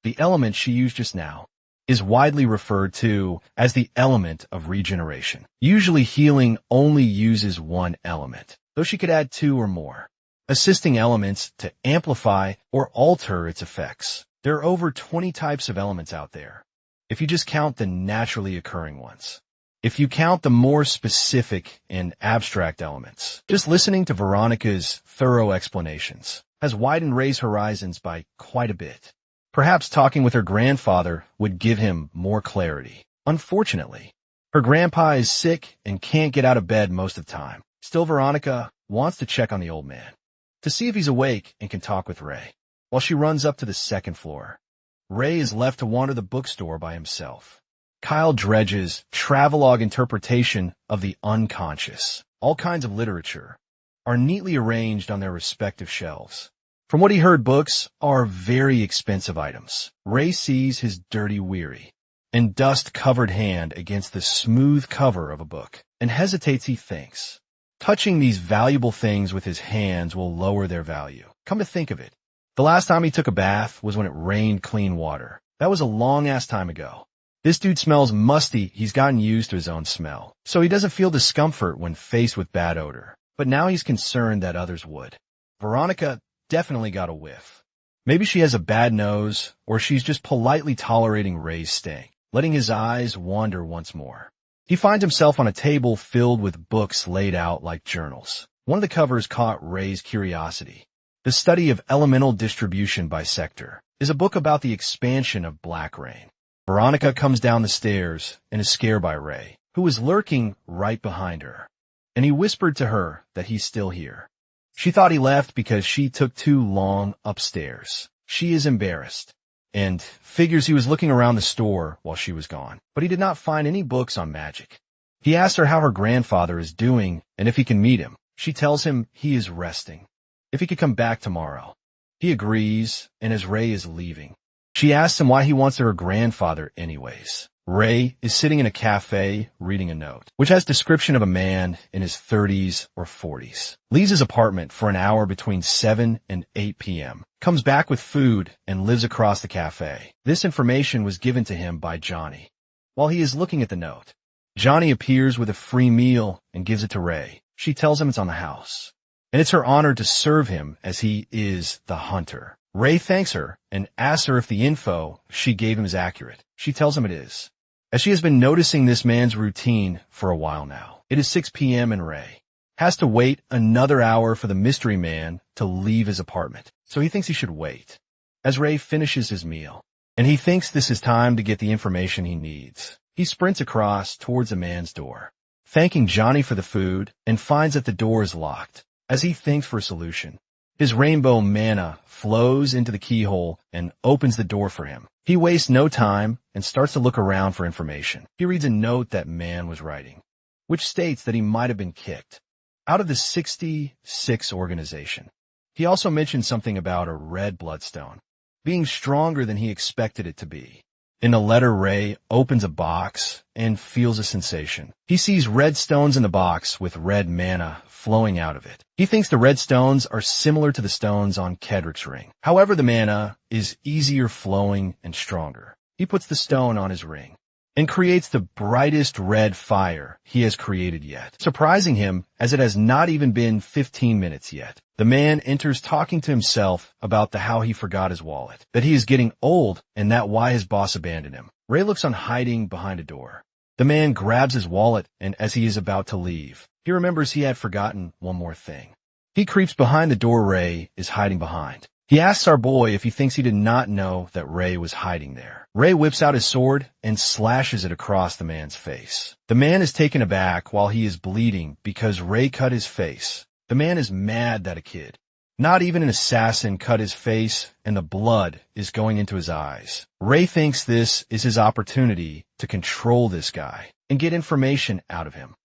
The element she used just now is widely referred to as the element of regeneration. Usually healing only uses one element, though she could add two or more, assisting elements to amplify or alter its effects. There are over 20 types of elements out there, if you just count the naturally occurring ones. If you count the more specific and abstract elements, just listening to Veronica's thorough explanations, has widened Ray's horizons by quite a bit. Perhaps talking with her grandfather would give him more clarity. Unfortunately, her grandpa is sick and can't get out of bed most of the time. Still, Veronica wants to check on the old man to see if he's awake and can talk with Ray. While she runs up to the second floor, Ray is left to wander the bookstore by himself. Kyle dredges travelogue interpretation of the unconscious. All kinds of literature are neatly arranged on their respective shelves. From what he heard, books are very expensive items. Ray sees his dirty, weary, and dust-covered hand against the smooth cover of a book, and hesitates. He thinks touching these valuable things with his hands will lower their value. Come to think of it, the last time he took a bath was when it rained clean water. That was a long-ass time ago. This dude smells musty. He's gotten used to his own smell, so he doesn't feel discomfort when faced with bad odor. But now he's concerned that others would. Veronica definitely got a whiff. Maybe she has a bad nose, or she's just politely tolerating Ray's stink, letting his eyes wander once more. He finds himself on a table filled with books laid out like journals. One of the covers caught Ray's curiosity. The Study of Elemental Distribution by Sector is a book about the expansion of black rain. Veronica comes down the stairs and is scared by Ray, who is lurking right behind her, and he whispered to her that he's still here. She thought he left because she took too long upstairs. She is embarrassed and figures he was looking around the store while she was gone, but he did not find any books on magic. He asks her how her grandfather is doing and if he can meet him. She tells him he is resting, if he could come back tomorrow. He agrees, and as Ray is leaving, she asks him why he wants her grandfather anyways. Ray is sitting in a cafe reading a note, which has description of a man in his 30s or 40s. Leaves his apartment for an hour between 7 and 8 p.m. Comes back with food and lives across the cafe. This information was given to him by Johnny. While he is looking at the note, Johnny appears with a free meal and gives it to Ray. She tells him it's on the house, and it's her honor to serve him as he is the hunter. Ray thanks her and asks her if the info she gave him is accurate. She tells him it is, as she has been noticing this man's routine for a while now. It is 6 p.m. and Ray has to wait another hour for the mystery man to leave his apartment, so he thinks he should wait. As Ray finishes his meal, and he thinks this is time to get the information he needs, he sprints across towards the man's door, thanking Johnny for the food, and finds that the door is locked. As he thinks for a solution, his rainbow mana flows into the keyhole and opens the door for him. He wastes no time and starts to look around for information. He reads a note that man was writing, which states that he might have been kicked out of the 66 organization. He also mentioned something about a red bloodstone being stronger than he expected it to be. In the letter, Ray opens a box and feels a sensation. He sees red stones in the box with red mana flowing out of it. He thinks the red stones are similar to the stones on Kedrick's ring. However, the mana is easier flowing and stronger. He puts the stone on his ring and creates the brightest red fire he has created yet, surprising him as it has not even been 15 minutes yet. The man enters talking to himself about how he forgot his wallet, that he is getting old, and that why his boss abandoned him. Ray looks on hiding behind a door. The man grabs his wallet, and as he is about to leave, he remembers he had forgotten one more thing. He creeps behind the door Ray is hiding behind. He asks our boy if he thinks he did not know that Ray was hiding there. Ray whips out his sword and slashes it across the man's face. The man is taken aback while he is bleeding because Ray cut his face. The man is mad that a kid, not even an assassin, cut his face, and the blood is going into his eyes. Ray thinks this is his opportunity to control this guy and get information out of him.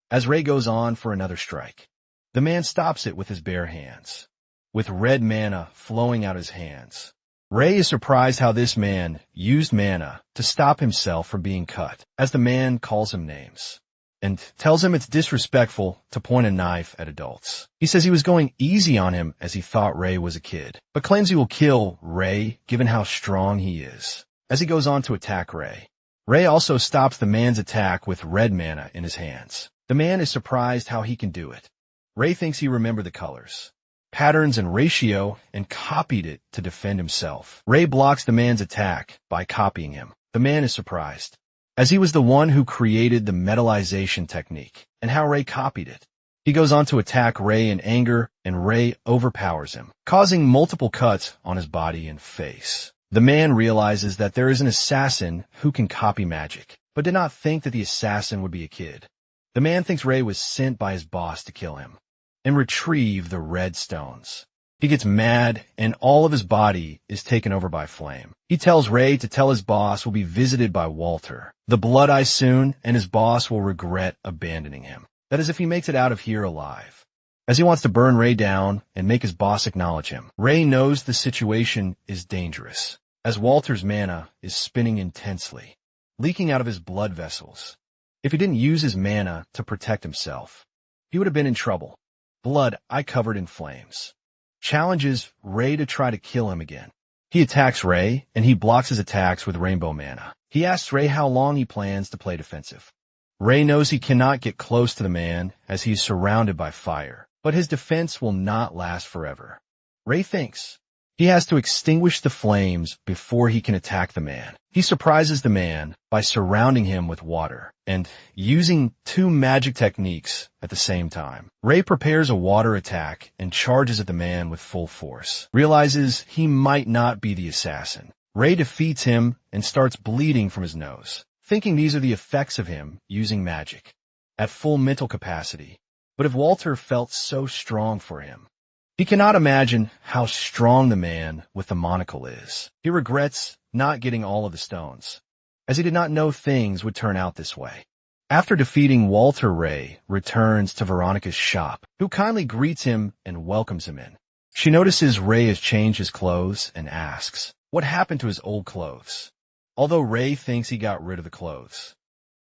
As Ray goes on for another strike, the man stops it with his bare hands, with red mana flowing out his hands. Ray is surprised how this man used mana to stop himself from being cut, as the man calls him names and tells him it's disrespectful to point a knife at adults. He says he was going easy on him as he thought Ray was a kid, but claims he will kill Ray given how strong he is. As he goes on to attack Ray, Ray also stops the man's attack with red mana in his hands. The man is surprised how he can do it. Ray thinks he remembered the colors, patterns, and ratio and copied it to defend himself. Ray blocks the man's attack by copying him. The man is surprised, as he was the one who created the metallization technique and how Ray copied it. He goes on to attack Ray in anger, and Ray overpowers him, causing multiple cuts on his body and face. The man realizes that there is an assassin who can copy magic, but did not think that the assassin would be a kid. The man thinks Ray was sent by his boss to kill him and retrieve the red stones. He gets mad, and all of his body is taken over by flame. He tells Ray to tell his boss will be visited by Walter, the Blood Eye soon, and his boss will regret abandoning him. That is if he makes it out of here alive. As he wants to burn Ray down and make his boss acknowledge him, Ray knows the situation is dangerous, as Walter's mana is spinning intensely, leaking out of his blood vessels. If he didn't use his mana to protect himself, he would have been in trouble. Blood Eye covered in flames challenges Ray to try to kill him again. He attacks Ray, and he blocks his attacks with rainbow mana. He asks Ray how long he plans to play defensive. Ray knows he cannot get close to the man as he is surrounded by fire, but his defense will not last forever. Ray thinks he has to extinguish the flames before he can attack the man. He surprises the man by surrounding him with water and using 2 magic techniques at the same time. Ray prepares a water attack and charges at the man with full force. Realizes he might not be the assassin. Ray defeats him and starts bleeding from his nose, thinking these are the effects of him using magic at full mental capacity. But if Walter felt so strong for him, he cannot imagine how strong the man with the monocle is. He regrets not getting all of the stones, as he did not know things would turn out this way. After defeating Walter, Ray returns to Veronica's shop, who kindly greets him and welcomes him in. She notices Ray has changed his clothes and asks what happened to his old clothes. Although Ray thinks he got rid of the clothes,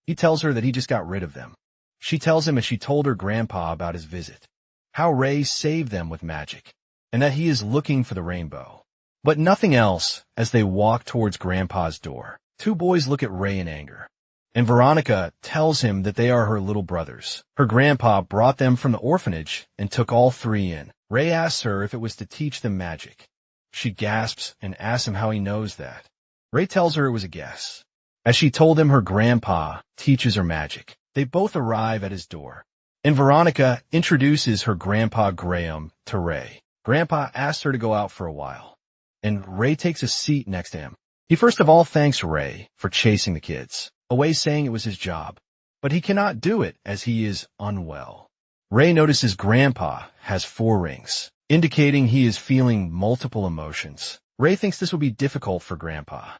he tells her that he just got rid of them. She tells him as she told her grandpa about his visit, how Ray saved them with magic, and that he is looking for the rainbow. But nothing else as they walk towards Grandpa's door. 2 boys look at Ray in anger, and Veronica tells him that they are her little brothers. Her grandpa brought them from the orphanage and took all 3 in. Ray asks her if it was to teach them magic. She gasps and asks him how he knows that. Ray tells her it was a guess, as she told him her grandpa teaches her magic. They both arrive at his door, and Veronica introduces her grandpa Graham to Ray. Grandpa asks her to go out for a while, and Ray takes a seat next to him. He first of all thanks Ray for chasing the kids away, saying it was his job, but he cannot do it as he is unwell. Ray notices Grandpa has 4 rings, indicating he is feeling multiple emotions. Ray thinks this will be difficult for Grandpa,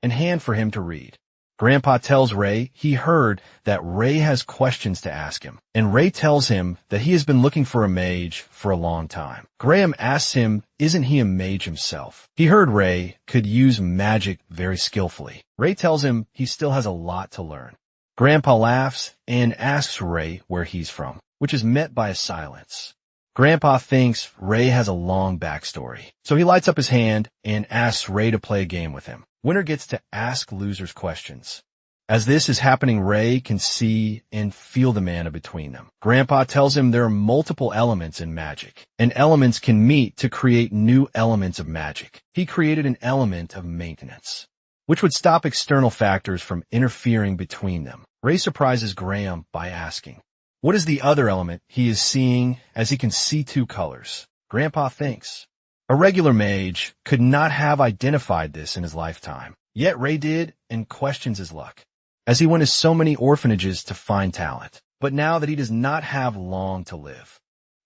and hand for him to read. Grandpa tells Ray he heard that Ray has questions to ask him, and Ray tells him that he has been looking for a mage for a long time. Graham asks him, isn't he a mage himself? He heard Ray could use magic very skillfully. Ray tells him he still has a lot to learn. Grandpa laughs and asks Ray where he's from, which is met by a silence. Grandpa thinks Ray has a long backstory, so he lights up his hand and asks Ray to play a game with him. Winner gets to ask losers questions. As this is happening, Ray can see and feel the mana between them. Grandpa tells him there are multiple elements in magic, and elements can meet to create new elements of magic. He created an element of maintenance, which would stop external factors from interfering between them. Ray surprises Graham by asking, what is the other element he is seeing as he can see 2 colors? Grandpa thinks a regular mage could not have identified this in his lifetime. Yet Ray did and questions his luck, as he went to so many orphanages to find talent. But now that he does not have long to live,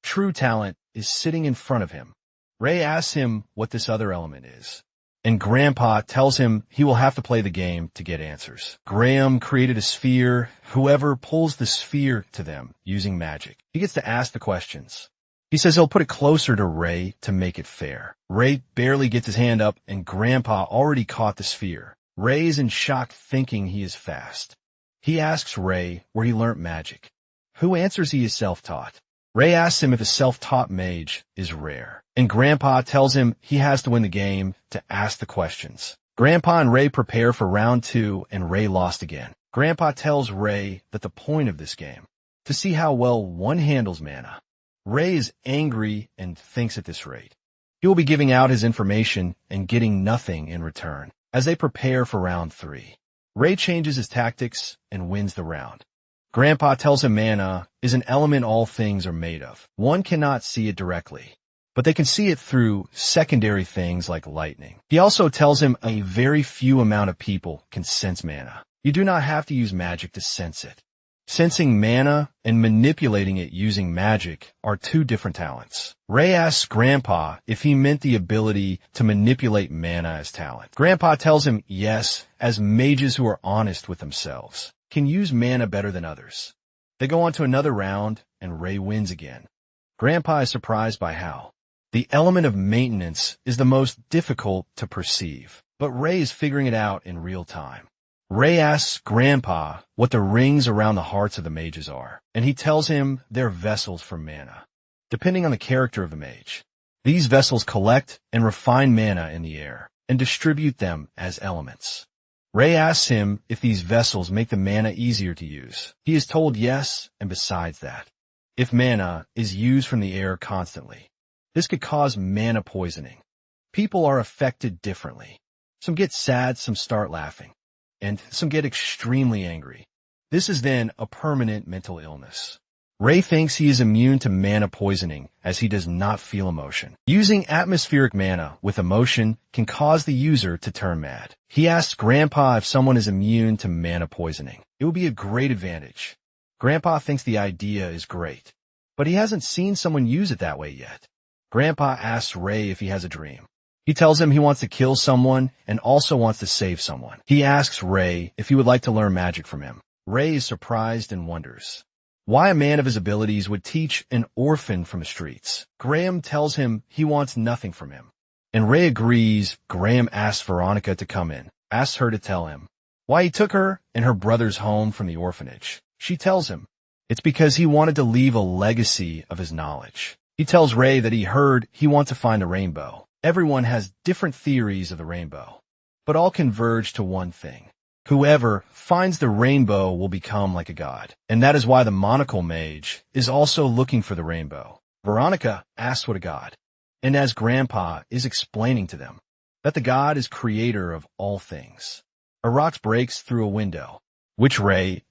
true talent is sitting in front of him. Ray asks him what this other element is, and Grandpa tells him he will have to play the game to get answers. Graham created a sphere. Whoever pulls the sphere to them using magic, he gets to ask the questions. He says he'll put it closer to Ray to make it fair. Ray barely gets his hand up, and Grandpa already caught the sphere. Ray is in shock, thinking he is fast. He asks Ray where he learnt magic. Who answers he is self-taught. Ray asks him if a self-taught mage is rare, and Grandpa tells him he has to win the game to ask the questions. Grandpa and Ray prepare for round 2, and Ray lost again. Grandpa tells Ray that the point of this game, to see how well one handles mana. Ray is angry and thinks at this rate he will be giving out his information and getting nothing in return. As they prepare for round 3, Ray changes his tactics and wins the round. Grandpa tells him mana is an element all things are made of. One cannot see it directly, but they can see it through secondary things like lightning. He also tells him a very few amount of people can sense mana. You do not have to use magic to sense it. Sensing mana and manipulating it using magic are two different talents. Ray asks Grandpa if he meant the ability to manipulate mana as talent. Grandpa tells him yes, as mages who are honest with themselves can use mana better than others. They go on to another round, and Ray wins again. Grandpa is surprised by how the element of maintenance is the most difficult to perceive, but Ray is figuring it out in real time. Ray asks Grandpa what the rings around the hearts of the mages are, and he tells him they're vessels for mana. Depending on the character of the mage, these vessels collect and refine mana in the air and distribute them as elements. Ray asks him if these vessels make the mana easier to use. He is told yes, and besides that, if mana is used from the air constantly, this could cause mana poisoning. People are affected differently. Some get sad, some start laughing, and some get extremely angry. This is then a permanent mental illness. Ray thinks he is immune to mana poisoning as he does not feel emotion. Using atmospheric mana with emotion can cause the user to turn mad. He asks Grandpa if someone is immune to mana poisoning. It would be a great advantage. Grandpa thinks the idea is great, but he hasn't seen someone use it that way yet. Grandpa asks Ray if he has a dream. He tells him he wants to kill someone and also wants to save someone. He asks Ray if he would like to learn magic from him. Ray is surprised and wonders why a man of his abilities would teach an orphan from the streets. Graham tells him he wants nothing from him, and Ray agrees. Graham asks Veronica to come in, asks her to tell him why he took her and her brothers home from the orphanage. She tells him it's because he wanted to leave a legacy of his knowledge. He tells Ray that he heard he wants to find the rainbow. Everyone has different theories of the rainbow, but all converge to one thing. Whoever finds the rainbow will become like a god, and that is why the monocle mage is also looking for the rainbow. Veronica asks what a god, and as Grandpa is explaining to them that the god is creator of all things, a rock breaks through a window, which Ray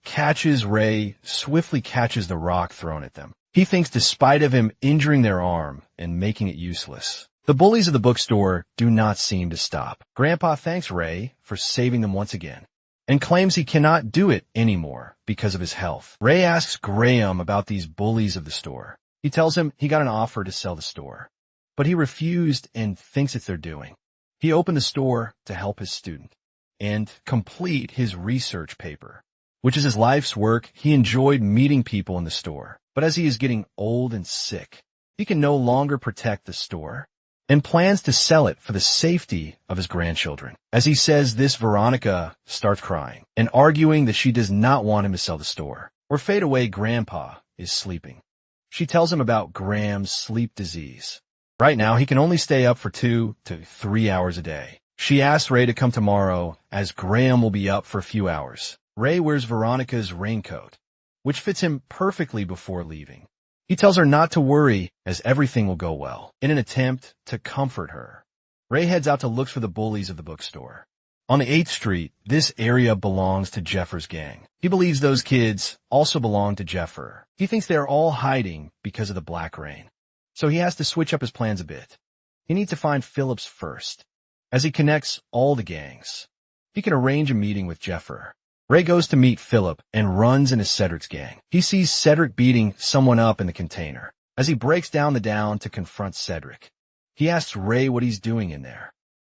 swiftly catches the rock thrown at them. He thinks despite of him injuring their arm and making it useless, the bullies of the bookstore do not seem to stop. Grandpa thanks Ray for saving them once again and claims he cannot do it anymore because of his health. Ray asks Graham about these bullies of the store. He tells him he got an offer to sell the store, but he refused and thinks it's their doing. He opened the store to help his student and complete his research paper, which is his life's work. He enjoyed meeting people in the store, but as he is getting old and sick, he can no longer protect the store and plans to sell it for the safety of his grandchildren. As he says this, Veronica starts crying and arguing that she does not want him to sell the store or fade away. Grandpa is sleeping. She tells him about Graham's sleep disease. Right now, he can only stay up for 2 to 3 hours a day. She asks Ray to come tomorrow as Graham will be up for a few hours. Ray wears Veronica's raincoat, which fits him perfectly before leaving. He tells her not to worry as everything will go well. In an attempt to comfort her, Ray heads out to look for the bullies of the bookstore. On the 8th Street, this area belongs to Jeffer's gang. He believes those kids also belong to Jeffer. He thinks they are all hiding because of the black rain, so he has to switch up his plans a bit. He needs to find Phillips first. As he connects all the gangs, he can arrange a meeting with Jeffer. Ray goes to meet Philip and runs into Cedric's gang. He sees Cedric beating someone up in the container. As he breaks down the down to confront Cedric, he asks Ray what he's doing in there.